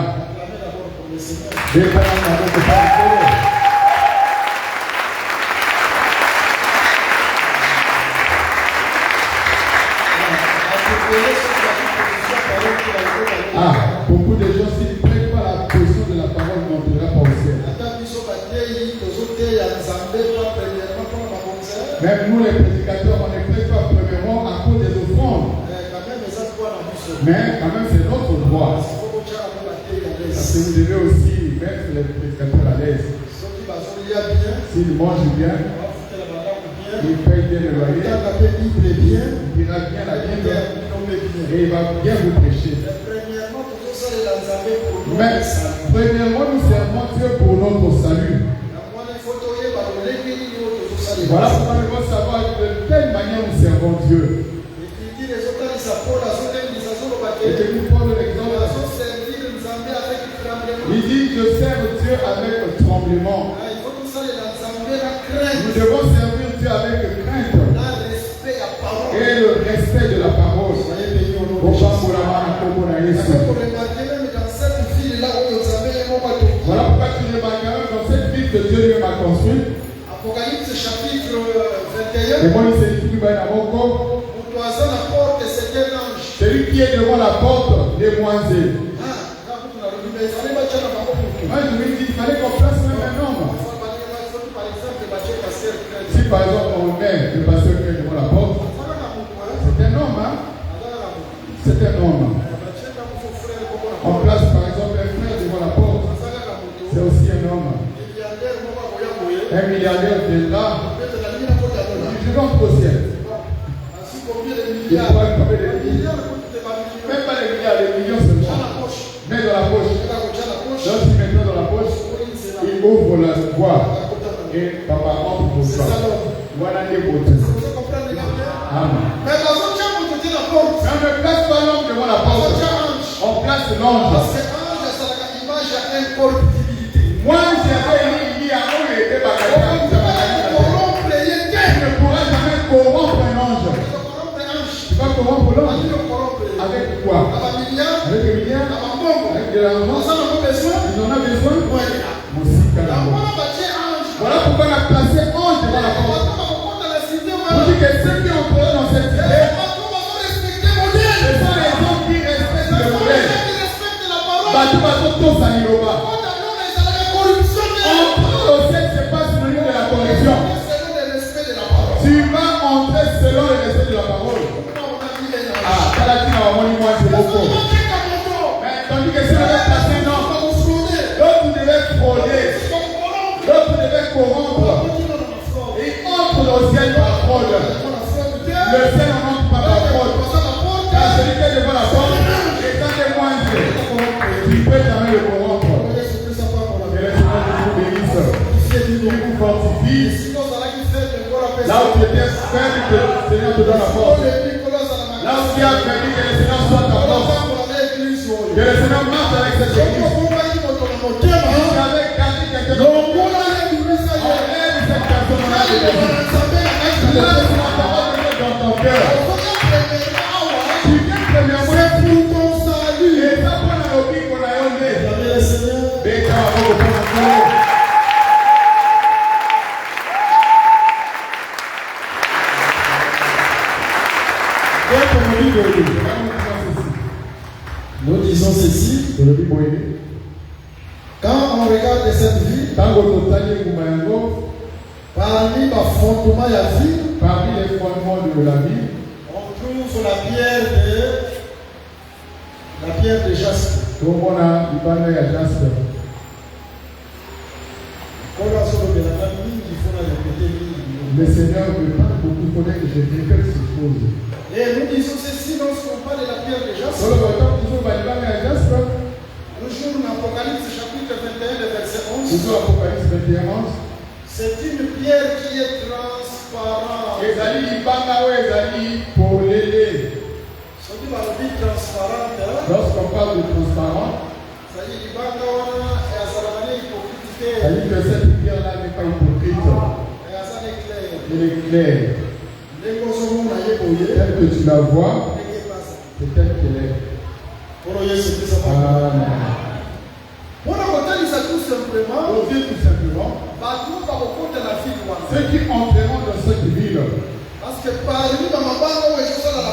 Beaucoup de gens, s'ils ne prennent pas la position de la parole, n'entrera pas au ciel. Même nous, les prédicateurs, on ne prête pas premièrement à cause des offrandes. Mais quand même, c'est notre droit. Parce que vous devez aussi mettre les prédicateurs à l'aise. S'ils mangent bien, ils payent bien le loyer, il dira bien la Bible et il va bien vous prêcher. Mais premièrement, nous servons Dieu pour notre salut. Voilà pourquoi nous devons savoir de quelle manière nous servons Dieu. Et que nous prenons l'exemple. Il dit je sers Dieu avec tremblement. Nous devons servir Dieu avec crainte et le respect de la parole. Voilà pourquoi tu remarqueras dans cette ville que Dieu lui m'a construite. Apocalypse chapitre 21. Et moi, il s'est dit, qui est devant la porte des moisés. Moi, je me dis qu'il fallait qu'on place même un homme. Si par exemple on met le pasteur qui est devant la porte, c'est un homme, hein? C'est un homme. On place par exemple un frère devant la porte, c'est aussi un homme. Un milliardaire viendra, je rentre au ciel. Il pourra combien de milliards? Même pas les milliards, les millions seulement. Mets dans la poche. Lorsqu'il met dans la poche, il ouvre la voie. Et papa entre pour ça. Voilà les beautés. Amen. Mais on ne place pas l'homme devant la porte. On place l'ange. Parce que l'ange, c'est l'image à incorruptibilité. Moi, j'avais dit à où il était bagaille. Tu ne pourras jamais corrompre un ange. Tu vas corrompre l'ange. Avec quoi? Avec les milliards. Avec de l'argent. Ils en ont besoin. Voilà pourquoi on a placé ange devant la porte. Pour dire que ceux qui ont créé dans cette idée, ce sont les hommes qui respectent le modèle. Bateau, tout ça, il y aura. Entrer au ciel, ce n'est pas synonyme de la correction. Tu vas entrer selon le respect de la parole. Ah, Kalatina, on moi, c'est beaucoup. Mais tandis que si on avait placé un homme, l'autre devait frauder, l'autre devait corrompre. Il entre au ciel par fraude. Le ciel n'en entre pas par fraude. Car celui qui est devant la porte est un des moindres. Tu peux jamais le corrompre. Que le Seigneur vous bénisse. Il vous fortifie. Là où tu étais faible, que le Seigneur te donne la force. Là où tu as perdu, que le Seigneur soit ta force. Que le Seigneur marche avec cette église. Si tu avais gardé quelqu'un de enlève cette personne-là de la vie. Laisse la parole de Dieu dans ton cœur. Tu viens premièrement pour ton salut. Et ça prend la lobby qu'on a yondé. Béka, on va prendre Nous disons ceci. Quand on regarde cette vie, parmi les fondements de la vie, parmi les fondements de la vie, on trouve la pierre de jaspe. Le Seigneur veut pas beaucoup, il faudrait que je répète ces choses. Et nous disons ceci lorsqu'on parle de la pierre de jaspe. Nous jouons dans Apocalypse chapitre 21, verset 11. C'est une pierre qui est transparente. Lorsqu'on parle de transparent, c'est-à-dire que cette pierre-là n'est pas hypocrite. Elle est claire. Telle que tu la vois, c'est telle qu'elle est. Amen. Pour tout simplement, ceux qui entreront dans cette ville, parce que parmi la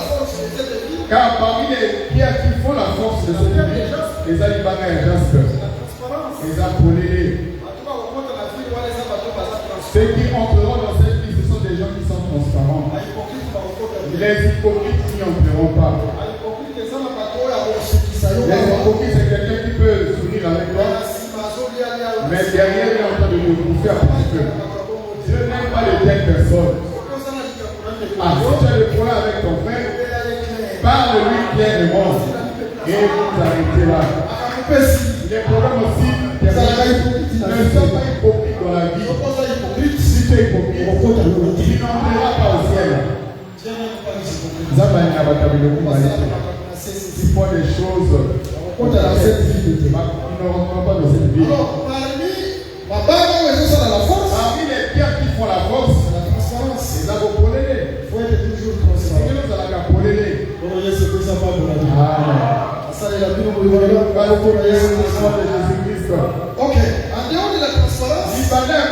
force de cette ville, car parmi les pierres qui font la force de cette ville, les alibana et jasper, les appelés, ceux qui entreront dans cette ville, ce sont des gens qui sont transparents. Les hypocrites qui n'entreront pas. Les hypocrites, c'est quelqu'un qui peut sourire avec toi, mais derrière, il est en train de le bouffer un petit peu. Dieu n'aime pas de telles personnes. Ah, si tu as des problèmes avec ton frère, parle-lui clairement et vous arrêtez là. Les problèmes aussi, ne sois pas hypocrite dans la vie. Si tu es hypocrite, tu n'entreras pas au ciel. S'ils font des choses contre cette vie, ils ne rentreront pas dans cette vie. Parmi les pierres qui font la force, c'est la gopolélé. Il faut être toujours transparent. Ok, en dehors de la transparence, parmi la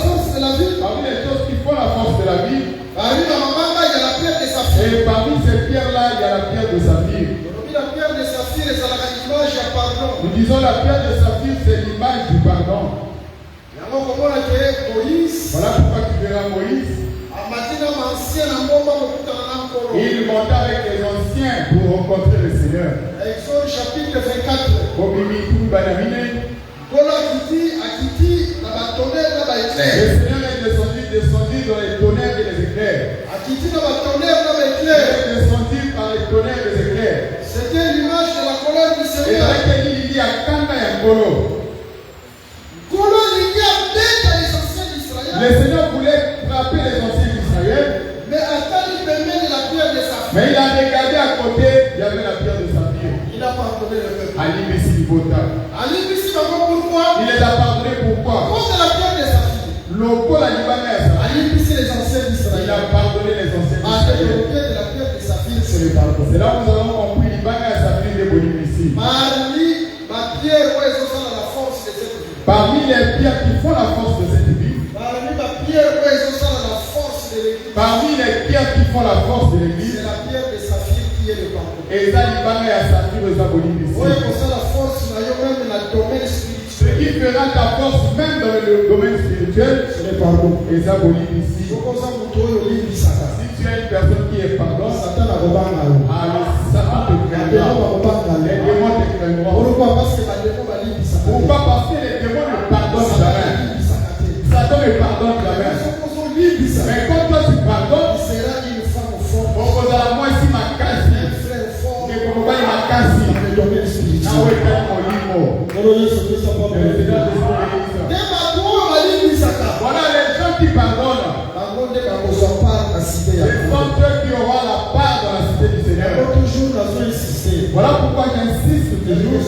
force de la vie, parmi les choses qui font la force de la vie, parmi la Et parmi ces pierres-là, il y a la pierre de saphir. La pierre de saphir est la image du pardon. Nous disons la pierre de saphir, c'est l'image du pardon. Voilà pourquoi tu verras Moïse. Il monta avec les anciens pour rencontrer le Seigneur. Exode chapitre 24. Le Seigneur est descendu dans les tonnerres et les éclairs. Il est descendu par les tonnerres et les éclairs. C'était l'image de la colère du Seigneur. Le Seigneur voulait frapper les anciens d'Israël. Mais il a regardé à côté, il y avait la pierre de saphir. Il a pardonné le peuple. Il les a pardonnés pourquoi? Les anciens d'Israël. Il a pardonné les anciens d'Israël. La pierre de saphir, c'est le pardon. C'est là où nous avons compris l'Ibana et Saphir de Bolivie. Parmi les pierres qui font la force de cette vie, parmi les pierres qui font la force de l'église, c'est la pierre de saphir qui est le pardon. et ça l'Ibana et Saphir de Bolivie. Ce qui fera ta force même dans le domaine spirituel, C'est le pardon. et ça Bolivie ici. Si tu es une personne qui est pardon, le Satan te craignera. Les démons te craignera. Pourquoi? Parce que les démons ne pardonnent jamais. Satan ne pardonne jamais. Mais quand toi tu pardonnes, on vous a la moitié ma casse. Et pour moi, il m'a cassé. Voilà les gens qui pardonnent. Ce sont ceux qui auront la part dans la cité du Seigneur. Voilà pourquoi j'insiste toujours.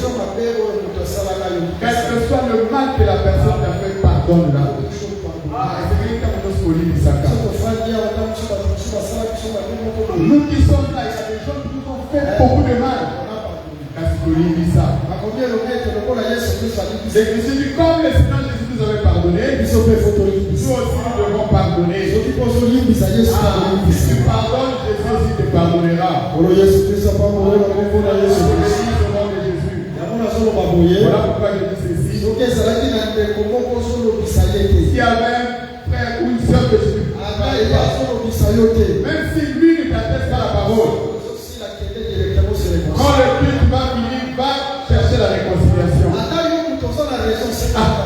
Quel que soit le mal que la personne a fait, pardonne-la. Nous qui sommes là, il y a des gens qui nous ont fait beaucoup de mal. L'église dit comme le Seigneur Jésus nous avait pardonné, nous aussi nous devons pardonner. Si tu pardonnes, Jésus aussi te pardonnera. Au nom de Jésus. Voilà pourquoi je dis ceci. S'il y avait un frère ou une soeur que je ne parlais pas, même si lui ne t'atteste pas la parole, quand le culte va finir, va chercher la réconciliation.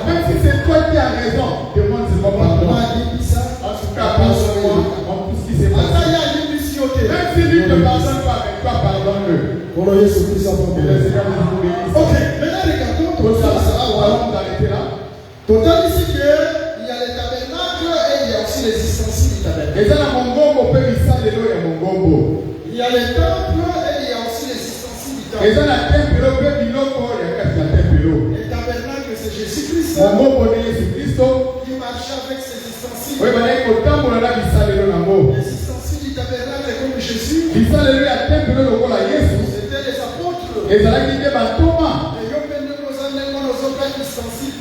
Même si c'est toi qui as raison, demande seulement pardon. En tout cas, pardonne-moi en tout ce qui s'est passé. Même si lui ne te pardonne pas, mais toi pardonne-le. Ok, maintenant regardons tout ça. Allons arrêter là. Total ici qu'il y a les tabernacles et il y a aussi les ustensiles du tabernacle. Et ça, la Mongombo peut y saler l'eau et Mongombo. Il y a les temples et il y a aussi les ustensiles du temple. Et ça, la tempelo peut y l'eau, il y a quatre la tempelo. Les tabernacles, c'est Jésus-Christ. Mongombo de Jésus-Christ. Qui marchait avec ses ustensiles. Oui, mais il faut tant pour la saler l'eau là-bas. Les ustensiles du tabernacle comme Jésus. Il saler l'eau à tempelo l'eau là, Jésus. C'était les apôtres. Et ça, là, il dit, bah, Thomas.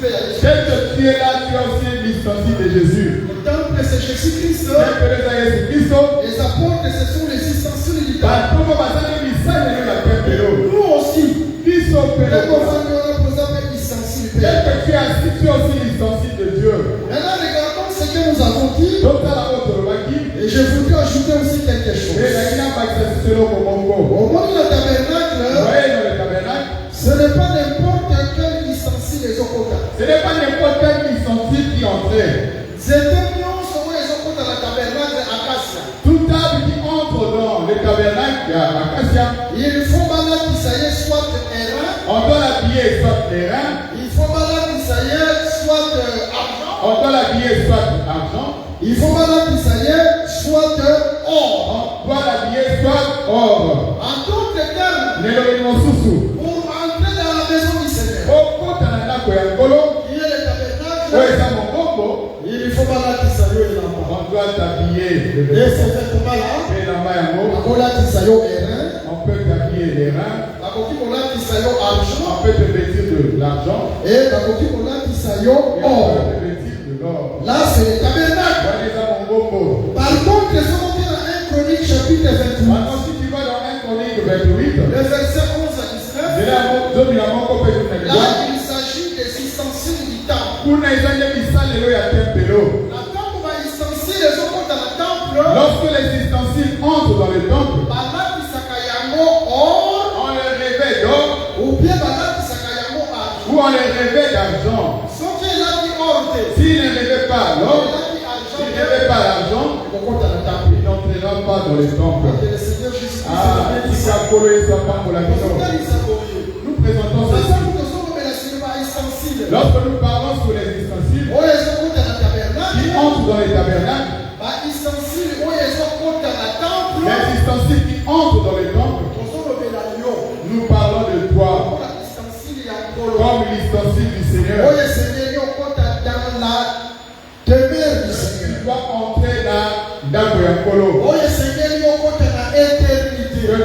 Dès que tu es là, tu as aussi l'ustensile de Jésus. Le temple, c'est Jésus-Christ. Les apôtres, ce sont les ustensiles du temple. Nous aussi, dès que tu es assis, tu as aussi l'ustensile de Dieu. Maintenant, regardons ce que nous avons dit. Et je voudrais ajouter aussi quelque chose. Au monde du tabernacle, ce n'est pas n'importe quel ustensile les okota. Ce n'est pas n'importe quel ustensile qui entrait. Toute table qui entre dans le tabernacle Acacia, il faut malade qui s'aille soit terrain. On doit l'habiller soit terrain. Il faut malade qui s'aille soit argent. On doit l'habiller soit argent. Il faut malade qui s'aille soit or. On doit l'habiller soit or. En d'autres termes, pour entrer dans la maison du Seigneur, il y a le tabernacle. Il faut malade qui s'aille là-bas. On doit t'habiller. Et c'est fait comment là? On peut t'habiller les reins. On peut te vêtir de l'argent. Et on peut te vêtir de l'or. Là, c'est le tabernacle. Par contre, les hommes dans 1 Chronique chapitre chapitre 28. Maintenant, si tu vas dans 1 Chronique 28, Le verset 11 à 19. Là, il s'agit des ustensiles du temple. La temple va ustensile les autres dans le temple. Lorsque les ustensiles entrent dans le temple, on les revêt d'or ou bien ou on les revêt d'argent. S'il ne revêt pas l'or, s'il ne revêt pas l'argent, il n'entrera pas dans le temple. Ah, si ça colle, ça part pour la maison. Nous présentons ceci. Lorsque nous parlons sur les ustensiles qui entrent dans les tabernacles, les ustensiles qui entrent dans les temples, nous parlons de toi comme l'ustensile du Seigneur. Tu dois entrer dans Dagoyakolo.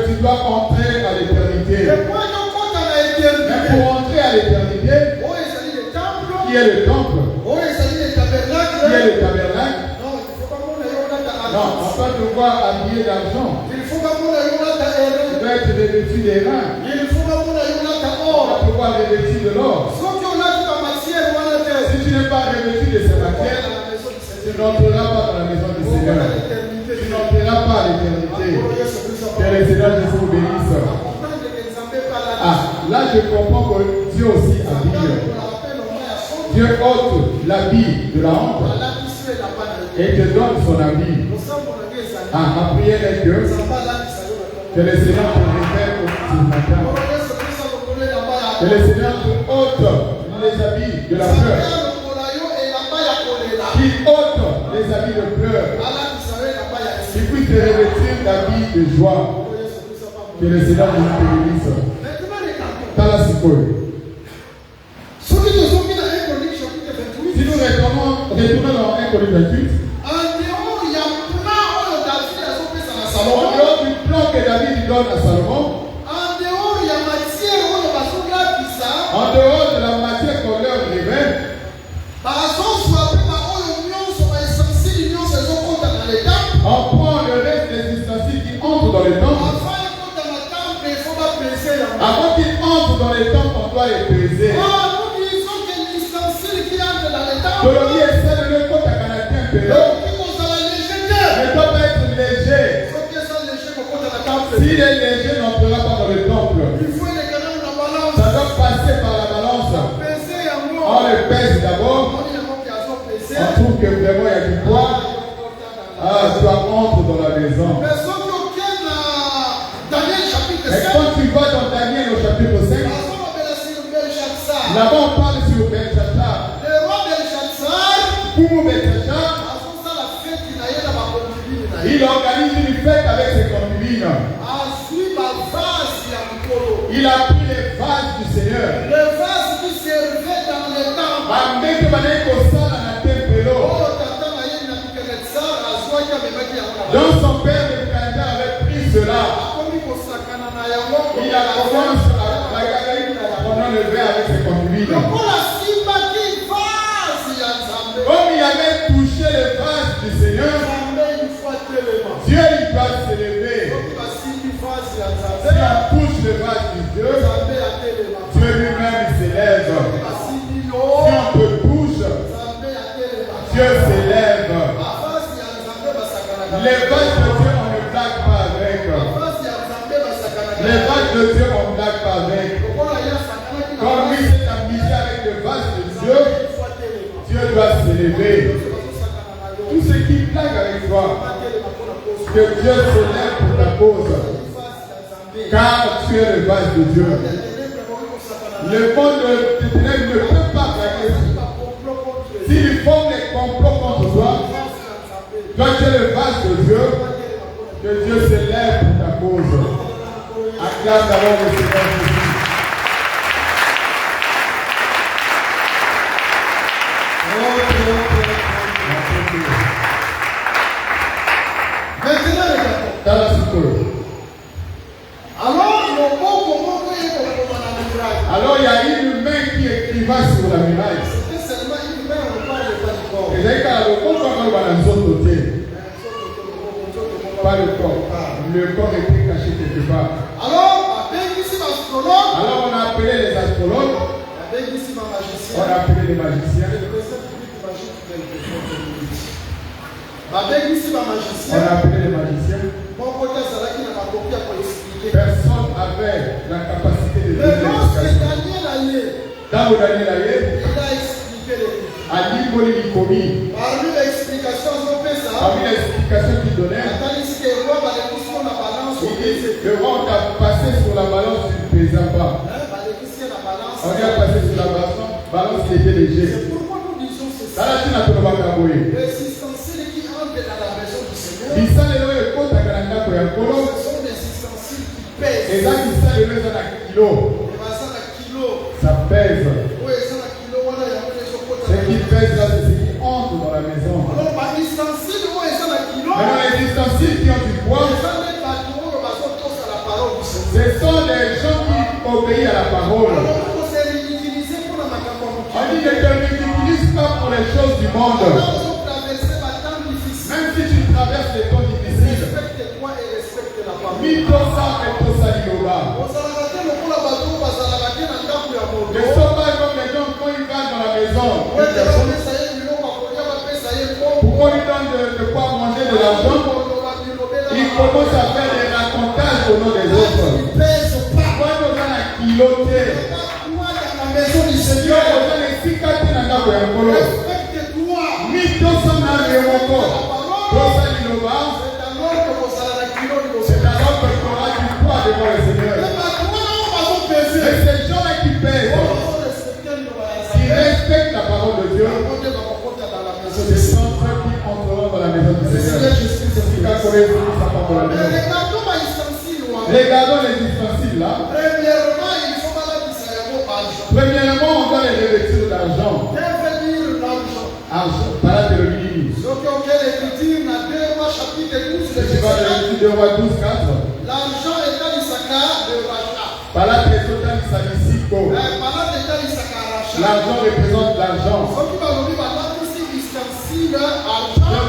Tu dois entrer à l'éternité. Mais pour entrer à l'éternité, qui est le temple, qui est le tabernacle, non, on peut te voir habillé d'argent. Tu dois être revêtu des reins. On va te voir revêtu de l'or. Si tu n'es pas revêtu de ces matières, tu n'entreras pas dans la maison du Seigneur. Tu n'entreras pas à l'éternité. Que le Seigneur Jésus vous bénisse. Ah, là je comprends que Dieu aussi habille. Dieu ôte l'habit de la honte et te donne son habit. Ah, ma prière est que le Seigneur te révèle ce matin. Que le Seigneur te ôte les habits de la peur. Qui ôte les habits de pleurs. Qui puisse te revêtir d'habits de joie. Que le Seigneur te bénisse. Talasikoy. Si nous retournons dans 1 Chronique 28, en dehors du plan que David donne à Salomon, en dehors de la matière qu'on leur révèle, on prend le reste des ustensiles qui entrent dans le temple. Avant qu'ils entrent dans le temple, on doit les peser. Colonie est celle de l'époque à Canadien Pélo. Ne doit pas être léger. S'il est léger, n'entrera pas dans le temple. Ça doit passer par la balance. On le pèse d'abord. On trouve que vraiment il y a du poids. Ah, tu dois entrer dans la maison. Et quand tu vas dans Daniel au chapitre 5, là-bas on parle sur Belshazzar. Pour Belshazzar, il organise une fête avec ses concubines. Il a pris les vases du Seigneur. Donc son père Nebuchadnezzar avait pris cela. Il a commencé à prendre le verre avec ses concubines. Comme il avait touché le vase du Seigneur, Dieu il doit s'élever. Si on touche le vase du Dieu, Dieu lui-même s'élève. Si on te touche, Dieu s'élève. Les vases de Dieu, on ne blague pas avec. Les vases de Dieu, on ne blague pas avec. Comme lui s'est amusé avec le vase de Dieu, Dieu doit s'élever. Tout ce qui blague avec toi, que Dieu s'élève pour ta cause. Car tu es le vase de Dieu. Le monde de ténèbres ne peut pas blaguer. S'ils font des complots contre toi, toi tu es le vase de Dieu, que Dieu s'élève pour ta cause. Acclame d'abord le Seigneur Jésus. Alors il y a une main qui écriva sur la muraille. Pas le corps. le corps était caché quelque part. Alors, on a appelé les astrologues. On a appelé les magiciens. On a appelé les magiciens. Personne n'avait la capacité de dire dans Daniel Aye, a dit qu'on est commis. Parmi l'explication qu'il donnait, le roi a passé sur la balance du pesant pas. On a passé sur la balance qui était léger. C'est pourquoi nous disons ceci. L'assistentiel qui entre dans la maison du Seigneur, ce sont des ustensiles qui pèsent. Et là, ça pèse. Ce qui pèse là, c'est ce qui entre dans la maison. Maintenant, les ustensiles qui ont du poids, ce sont des gens qui obéissent à la parole. On dit que tu ne l'utilises pas pour les choses du monde. Même si tu traverses les temps difficiles, ne sois pas comme les gens quand ils vont dans la maison. Pourquoi ils donnent de quoi manger de l'argent? Ils commencent à faire des racontages au nom des autres. Pourquoi ils ont la kiloter? Respecte-toi. C'est alors que tu auras du poids devant le Seigneur. Mais ces gens-là qui pèsent, qui respectent la parole de Dieu, ce sont ceux qui entreront dans la maison du Seigneur. Regardons les ustensiles là. Premièrement, on doit les revêtir d'argent. Argent, par là, de l'huile. Tu vas le de Roi 12, 4. L'argent est à l'Issaka de Racha. Par là, l'argent représente l'argent. Ceux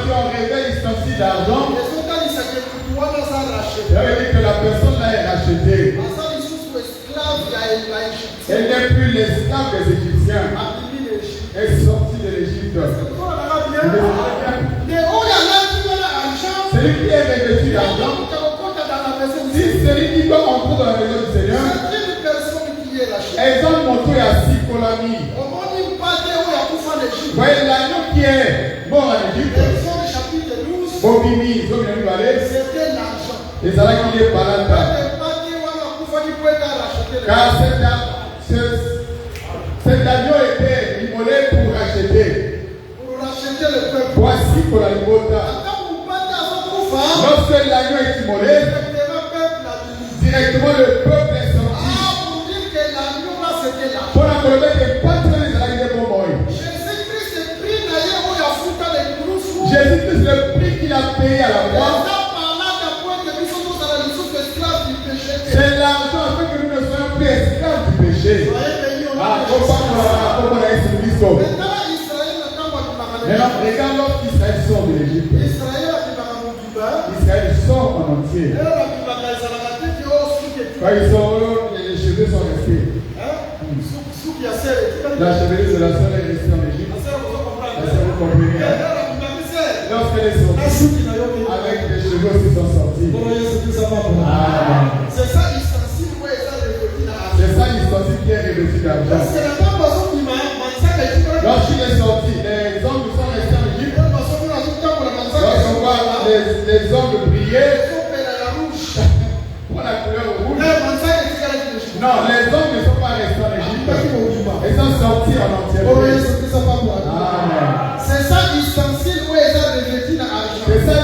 qui ont rêvé ustensile d'argent, ça veut dire que la personne là est rachetée. Elle n'est plus l'esclave des Égyptiens. Elle est sortie de l'Égypte. Celui qui est revêtu d'argent, si celui qui doit entrer dans la maison du Seigneur, elles ont montré à Sikolami. Voyez l'agneau qui est mort en Égypte. Bobimi, c'était l'argent. Et ça là qui est palata. Car cet agneau était immolé pour racheter. Voici pour la libota. Lorsque l'agneau est immolé, directement le peuple est sorti. Pour la colombe des patrons des alliés pour mourir. Jésus-Christ, le prix qu'il a payé à la croix, c'est l'argent afin que nous ne soyons plus esclaves du péché. Maintenant, regarde lorsqu'Israël sort de l'Égypte. Israël sort en entier. Quand ils sont les cheveux sont restés. La chevelure de la sœur est restée en Égypte. La sœur, vous comprenez. Lorsqu'elle est sortie, avec les cheveux qui sont sortis. C'est ça l'ustensile qui est revêtu d'argent. Lorsqu'il est sorti, les hommes sont restés en Égypte. Lorsqu'on voit les hommes briller pour la couleur rouge. Non, les hommes ne sont pas restés en Égypte. Ils sont sortis en entier. C'est ça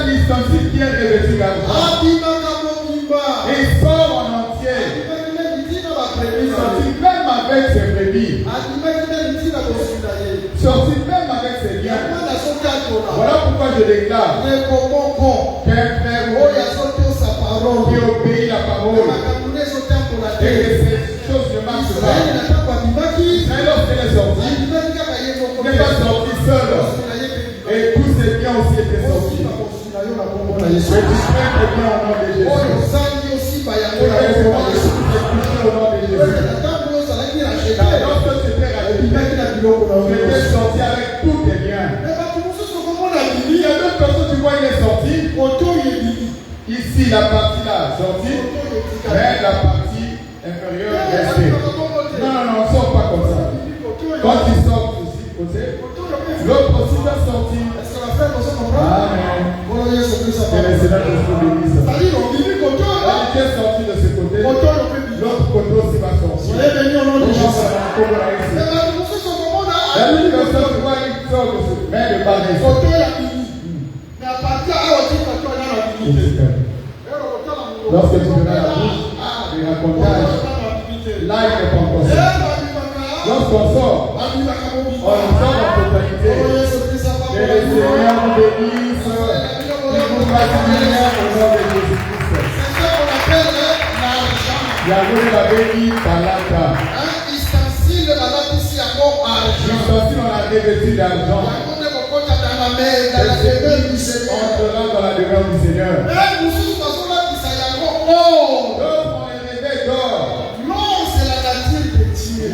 l'ustensile qui est revêtu d'argent. Il sort en entier. Il sortit même avec ses brebis. Sorti même avec ses liens. Voilà pourquoi je déclare qu'un frère qui obéit la parole et que ces choses ne marchent pas. Israël, lorsqu'elle est sortie, n'est pas sortie seule. Et tous ses biens aussi étaient sortis. Yesu. Que tu prennes tes biens au nom de Jésus. Oyo osali aussi bayango na Que tu kombo na Yesu. touches au nom de Jésus. Ntango ozalaki na Car jeter, lorsque tu étais obimaki racheté, na biloko na tu yo. étais sorti avec tous tes biens. Mais bato mosusu komona Il bimi, y a d'autres personnes, tu vois, il est sorti. koto yebimi, Ici, la partie là, sortie. koto yetikali. Mais la partie inférieure est restée. Non, non, non, on ne sort pas comme ça. Quand tu sors aussi, côté, l'autre aussi va sortir. Est-ce que la frère nous comprend? Amen. Voilà, Yesu Christ, Que le Seigneur nous bénisse. c'est-à-dire, on dit koto, Quand tu es sorti de ce côté, koto yo pe bimi. l'autre côté aussi va sortir. Soyez bénis au nom de Donc, on Jésus. va encore là ici. Mais bato mosusu komona La même personne, tu vois, il sort de ce mais le bas reste. koto ya bimi. Mais à partir awa tika to na na bimi te. Lorsque tu verras la bouche, le racontage, là il n'est pas encore sorti. Lorsqu'on sort, on sort en totalité. Que le Seigneur nous bénisse. Il nous fasse lumière au nom de Jésus-Christ. Yahweh l'avait dit Balata. Ustensile, on a revêtu d'argent. Entrera dans la demeure du Seigneur. D'autres on les revêt d'or.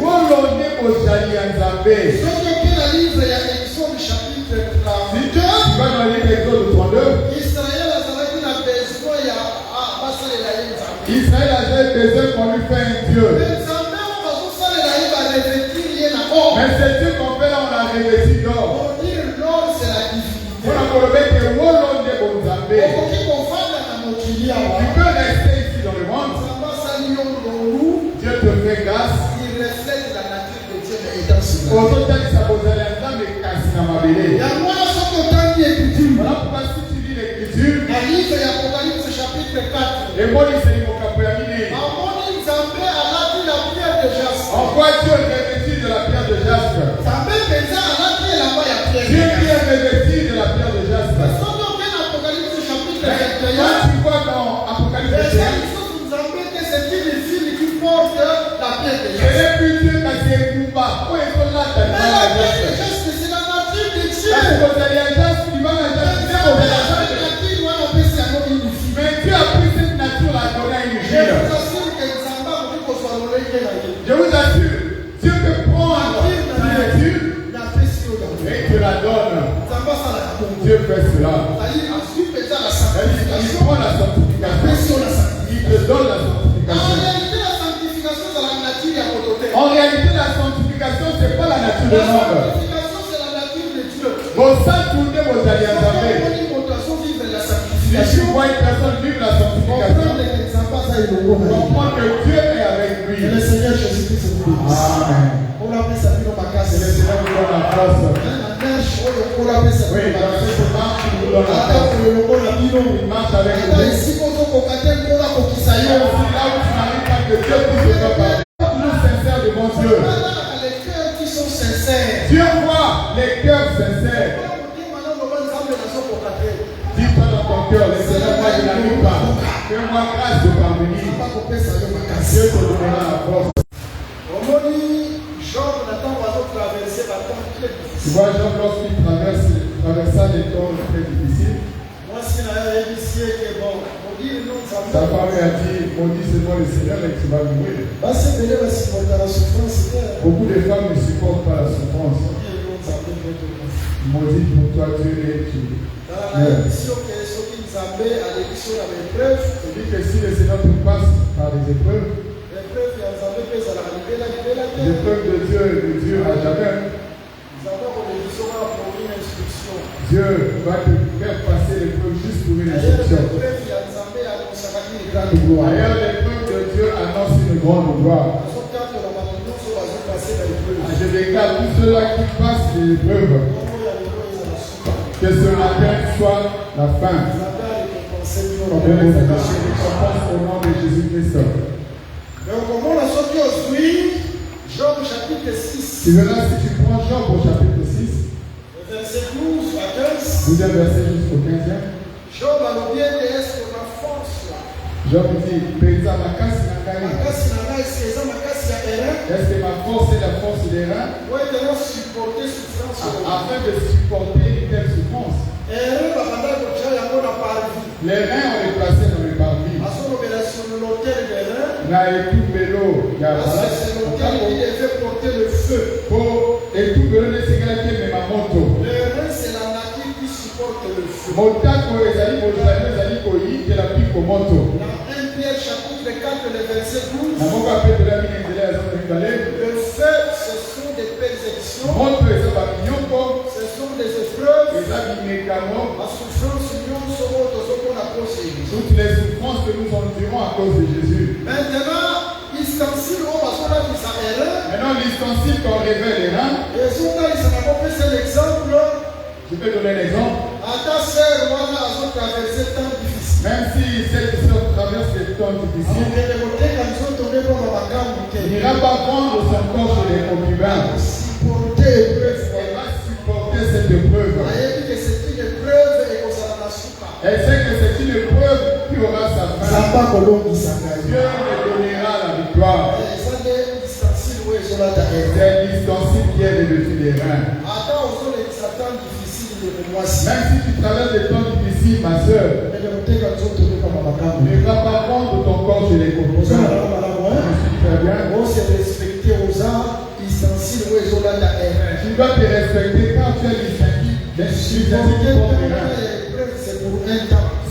Wolonde ozali ya Nzambe. Si tu vas dans le livre d'Exode 32, Israël avait besoin qu'on lui fasse un Dieu. Mais ce Dieu qu'on fait là, on l'a revêtu d'or. On a colobé que Wolonde Ozambe. Tu peux rester ici dans le monde. Dieu te fait grâce. Ozotalisa kozala ya Nzambe kasi na mabele. Voilà pourquoi si tu lis l'écriture, emonisa libokambo ya minei. En quoi Dieu est revêtu de la pierre de jaspe? Dieu qui est revêtu de la pierre de jaspe. Quand tu vois dans Apocalypse, elle est plus Dieu kasi ekumba. Oyo ezolata libanga ya jaspe. Kasi kozali ya jaspe, libanga ya jaspe, nde kozali ya jaspe. Mais Dieu a pris cette nature là donné à une ville. Je vous assure, Dieu peut prendre sa nature et te la donne. Dieu fait cela. Il prend la sanctification. Il te donne la sanctification. En réalité, la sanctification, ce n'est pas la nature de l'homme. Vos saints tournez vos alliances. Si tu vois une personne vivre la sanctification, comprends que Dieu est avec lui. Le Seigneur Jésus-Christ nous bénisse. Amen. On l'a fait sa vie dans ma Que case. le Seigneur nous donne la force. On l'a fait sa Oui, vie dans dans ma cette case. marche, il nous donne la force. Il marche avec nous. Ata esika ozokokate mpona kokisa C'est yo. là où tu n'arrives pas que Dieu puisse te faire parler. Nous sincères devant Dieu. Ata les cœurs qui sont sincères. Dieu voit les cœurs sincères. Dis-toi dans ton cœur, le Seigneur, moi je n'arrive pas. Fais-moi grâce de parvenir. Dieu te donnera la force. Tu vois, Job, lorsqu'il traversa des temps très difficiles, sa femme lui a dit, maudit c'est moi le Seigneur et tu vas mourir. Beaucoup de femmes ne supportent pas la souffrance. Maudit pour toi, Dieu est tu. Il dit que si le Seigneur te passe par les épreuves de Dieu à jamais, Dieu va te faire passer l'épreuve juste pour une instruction. D'ailleurs, l'épreuve de Dieu annonce une grande gloire. Je déclare tous ceux-là qui passent l'épreuve, que ce matin soit la fin. Que le Seigneur te récompense au nom de Jésus-Christ. Tu verras si tu prends Job au chapitre 6, deuxième verset jusqu'au 15e. Job dit, Pensa makasi na ngai. Est-ce que ma force est la force des reins? Afin de supporter une telle souffrance. Les reins, on les plaçait dans le parvis. Na etubelo ya balasi. C'est l'autel qui devait porter le feu. Po etubelo nesengelaki emema moto. Le rein, c'est la nature qui supporte le feu. Motako ezali kozala ezali koyitela mpi komoto. Dans 1 Pierre chapitre 4, le verset 12. Na moko apetola mine nzela ya zamba mibale. Le feu, ce sont des persécutions. Moto eza babinyoko. Ce sont des épreuves. Eza bimekano. La souffrance, nous sommes tous à cause de Jésus. Toutes les souffrances que nous endurons à cause de Jésus. Maintenant, l'ustensile, on va se faire des erreurs. Maintenant, l'ustensile qu'on révèle les reins. Et souvent, il s'en a compris, c'est l'exemple. Je peux donner un exemple. À ta sœur, on a traversé tant difficile. Même si cette sœur traverse des temps difficiles, il n'ira pas prendre son corps chez les concubins. Elle va supporter cette épreuve. Elle sait que c'est une épreuve qui aura sa fin. Dieu lui donnera la victoire. C'est l'ustensile qui est revêtu des reins. Même si tu traverses des temps difficiles, ma soeur, ne va pas prendre ton corps chez les concubins. Je suis très bien. Tu dois te respecter quand tu es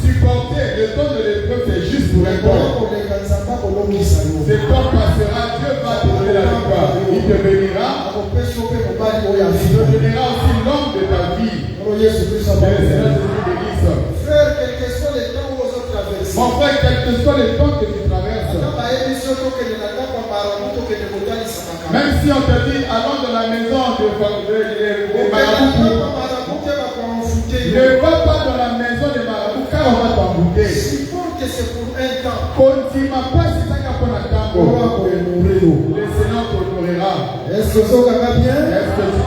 supporter le temps de l'épreuve, c'est juste pour un temps. Ce temps passera, Dieu va te donner la victoire. Il te bénira. Il te donnera aussi l'homme de ta vie. Frère, quel que soit le temps où vous traversez. Mon frère, quel que soit le temps que tu traverses, même si on te dit allons dans la maison de Maraboutou, ne va pas dans la maison de Maraboutou car on va t'embouter. Continue pas si ça pour la tango. Le Seigneur t'honorera. Est-ce que tu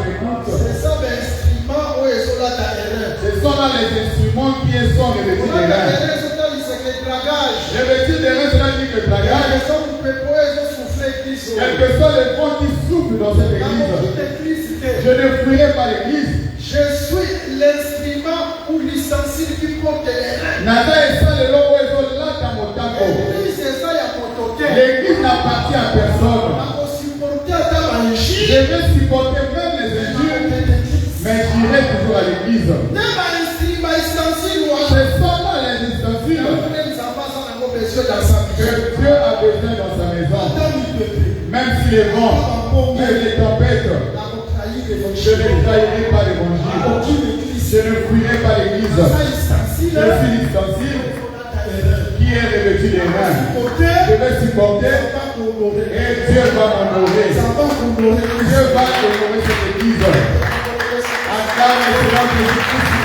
m'écoutes? C'est ça l'instrument où ils sont là ta erreur. Ce sont là les instruments qui sont revêtus des reins. Revêtus des reins, cela dit que dragage. Quel que soit le vent qui souffle dans cette église, je ne fuirai pas l'église. Je suis l'instrument ou l'ustensile qui porte les reins. L'église n'appartient à personne. Je vais supporter même les injures, mais j'irai toujours à l'église. Ce sont là les ustensiles que Dieu a besoin dans sa maison. Même si les vents, même les tempêtes, je ne trahirai pas l'évangile. Je ne fuirai pas l'église. Je suis l'ustensile qui est revêtu des reins. Je vais supporter et Dieu va m'honorer. Dieu va honorer cette église. Acclame le Seigneur Jésus-Christ.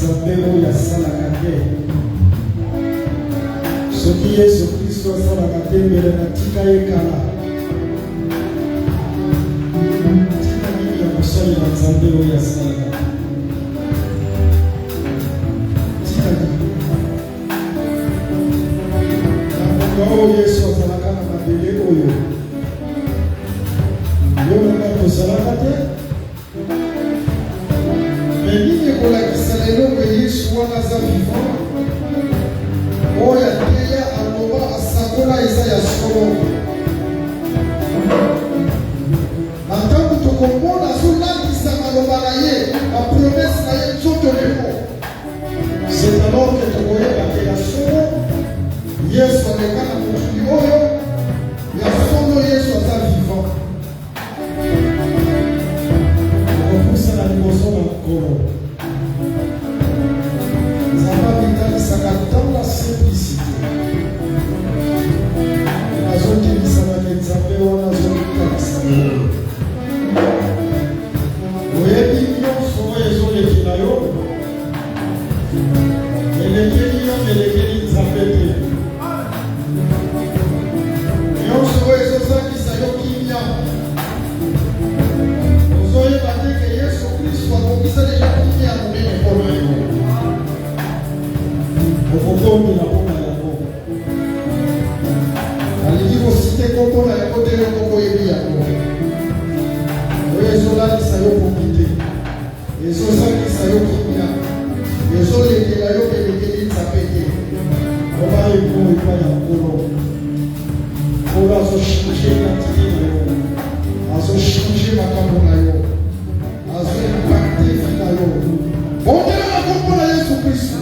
nzambe oyo asalaka te soki yesu kristo asalaka te mbele na tika ye kala tika nini ya kosalela nzambe oyo asalaka tika nini na mboka oyo yesu azalaka na mabele oyo yo nanga tozalaka te nini ekolakisa lelo ke yesu wana aza vivant oyo ateya aloba asakola eza ya solo na ntango tokomona azolakisa maloba na ye bapromese na ye nzoto lelo c'est alors ke tokoyeba ke ya solo yesu aleka na mokili oyo ya solo yesu aza vivant okopusa na liboso na mokolo nzambe abitalisaka ntango ya simplicité azokimisaka ke nzambe wana azokitalisa oyebi nyonso oyo ezoleki na yo elekeli yo melekeli nzambe te nyonso oyo ezozangisa yo kimia ozoyeba te ke yesu kristo akokisa deja kimia monene mpona yo okokondela mpona yango alingi kosite kombo na yango te loko koyebi yango oyo ezolalisa yo koki te ezozangisa yo kimia ezolekela yo kelekeli nzambe te oba eko epa ya nkolo nkolo azochange identité na yo azochange makambo na yo azoimpacte vi na yo bondela na kombo na yesu kristo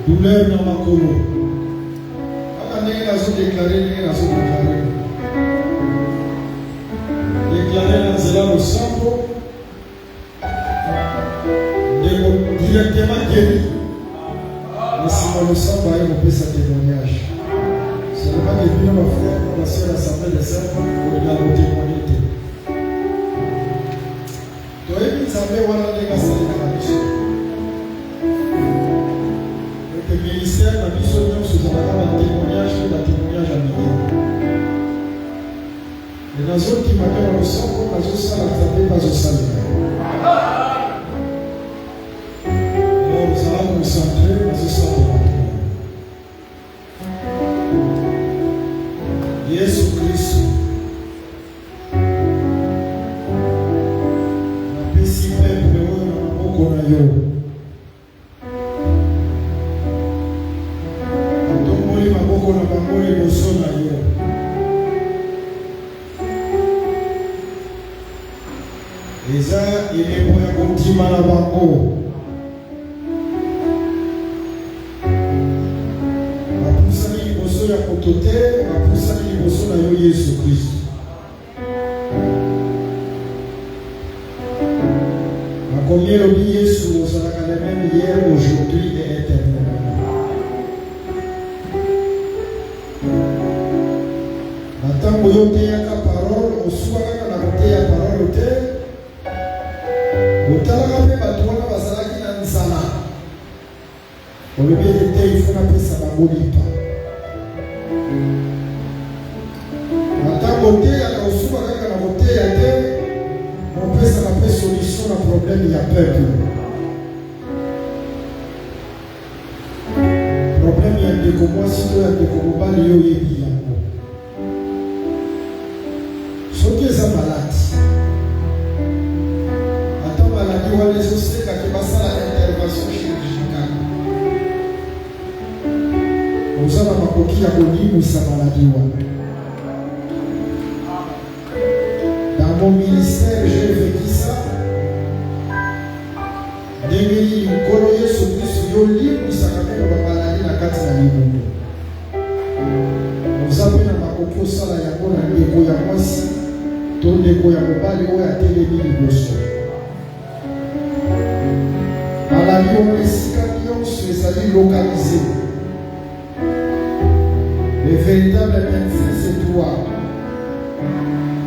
douleur dans ma colo. Déclarer dans cela le sang directement guéri. Mais si on le sang, on peut sa témoignage. C'est le depuis nos frères, nos sœurs, l'assemblée des sœurs, pour la témoigner. Donc, il savait où on a des gassés dans la mission. Le ministère de la mission, nous avons un témoignage, la témoignage à milliers. Et dans autres qui m'appellent au sang, on a tous ça, la table, pas au salaire. Alors, nous allons nous centrer, pas au salaire. Yesu Kristo napesi pepe oyo na maboko na yo atomboli maboko na bango liboso na yo eza elembo ya kotima na bango bapusani liboso ya moto te bapusani liboso na yo Yesu Kristo bakomi elobi Yesu ozalaka le même hier aujourd'hui et éternellement na ntango yo oteyaka parole osuka kaka na koteya parole te otalaka mpe bato wana bazalaki na nzala olobi ete te ifo napesa bango lipa ntango oteyaka osuka kaka na koteya te opesaka mpe solution na problème ya peuple problème ya ndeko mwasi to ya ndeko mobali yo oyebi yango soki eza maladi ata maladi wana ezosekaki basala intervention chirurgicale oza na makoki ya kolimwisa maladi wana. Dans mon ministère, j'ai vécu ça. Ndenge mukolo Yesu Kristo yo limbisaka mpe babalali na kati na libumu oza mpe na makoki osala yango na ndeko ya mwasi to ndeko ya mobali oyo atelemi liboso maladi oyo esika nyonso ezali localisé. Le véritable médecin c'est toi.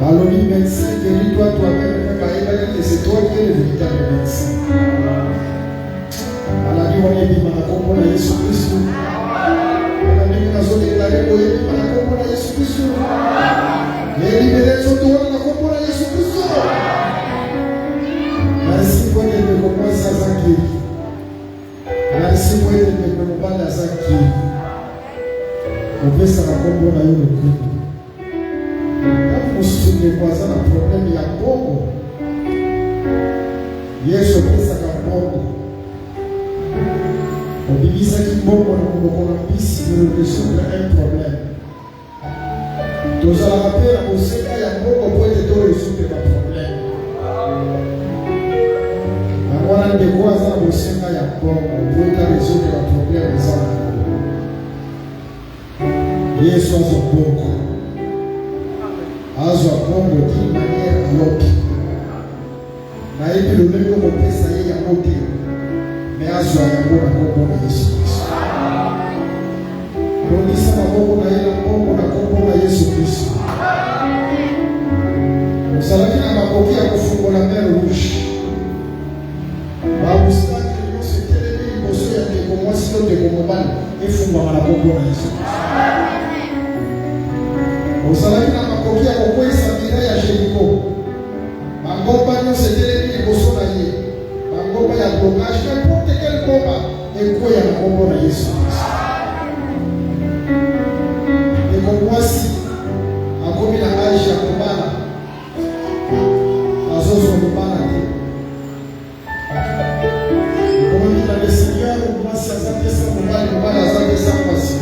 Balobi médecin, guéris-toi toi-même, c'est toi qui es le véritable médecin. Maladie, on est bien, on a compris Jésus Christ. On a mis dans zone de la on a compris Jésus Christ. Les libérations de on a compris Jésus Christ. Merci pour les développements Sazaki. Merci pour les développements Sazaki. On peut se raconter dans le groupe. Musuke kwaza na problème ya bongo Yesu pesaka bongo obibisaki bongo na monoko na mpisi résoudre un problème tozalaka mpe na kosenga ya bongo po ete toresoudre ba problème yango wana ndeko aza na kosenga ya bongo po ete aresoudre ba problème eza na Yesu azwa bongo azwa bongo d'une manière à l'autre nayebi lolenge kopesa ye yango te me azwa yango na kombo na Yesu Kristo longisa maboko na ye na kombo na kombo na Yesu Kristo ozalaki na makoki ya kofungola mer rouge babustani nyonso etelemi liboso ya ndeko mwasi to ndeko mobali efungwama na kombo na Yesu Kristo ozalaki na makoki ya kokweyisa bira ya Jeriko bangomba nyonso etelemi liboso na ye bangomba ya blocage n'importe quel ngomba ekweya na kombo na Yesu Kristo ndeko mwasi akomi na age ya kobala azozwa mobala te ekomami na le Seigneur mwasi aza pesa mobali mobali aza pesa mwasi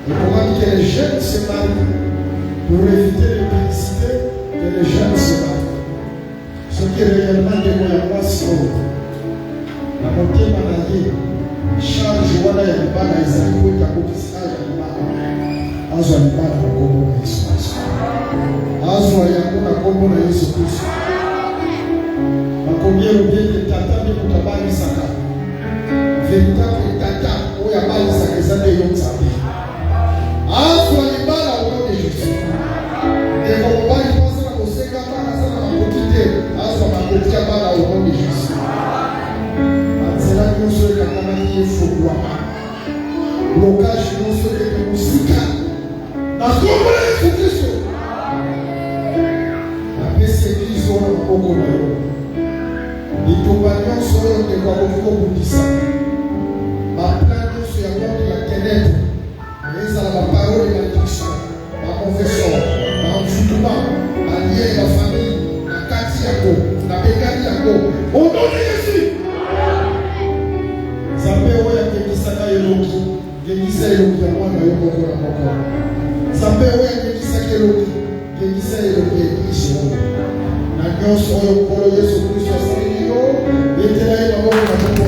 ekomami ke les jeunes se marient pour éviter l'impublicité que les jeunes se marient. Ce qui est réellement des moyens mwasi oyo na motema na ye charge wana ya libala ezali po ete akokisa ya libala azwa libala na kombo na Yesu Kristo azwa yango na kombo na Yesu Kristo bakomi elobi ete tata nde moto abalisaka véritable tata oyo abalisaka eza nde yo Nzambe azwa libala Na kombo na Yesu Kristo. Apesi Eglise oyo na maboko na yo. Bitumba nyonso oyo ndeko akoki kobundisa. Baplan nyonso ya monde ya ténèbre. Ezala baparole ya Kristo. Baconfession. Bamfutuma. Balie ya famille. Na kati yako. Na bekani yako. Au nom de Jésus. Nzambe oyo akemisaka eloki. Kemisa eloki ya mwana yo moko na moko. Nzambe oyo akemisaka eloki. Kemisa eloki ya Kristo oyo. Na nyonso oyo nkolo Yesu Kristo asaleli yo. Betela ye maboko na moko.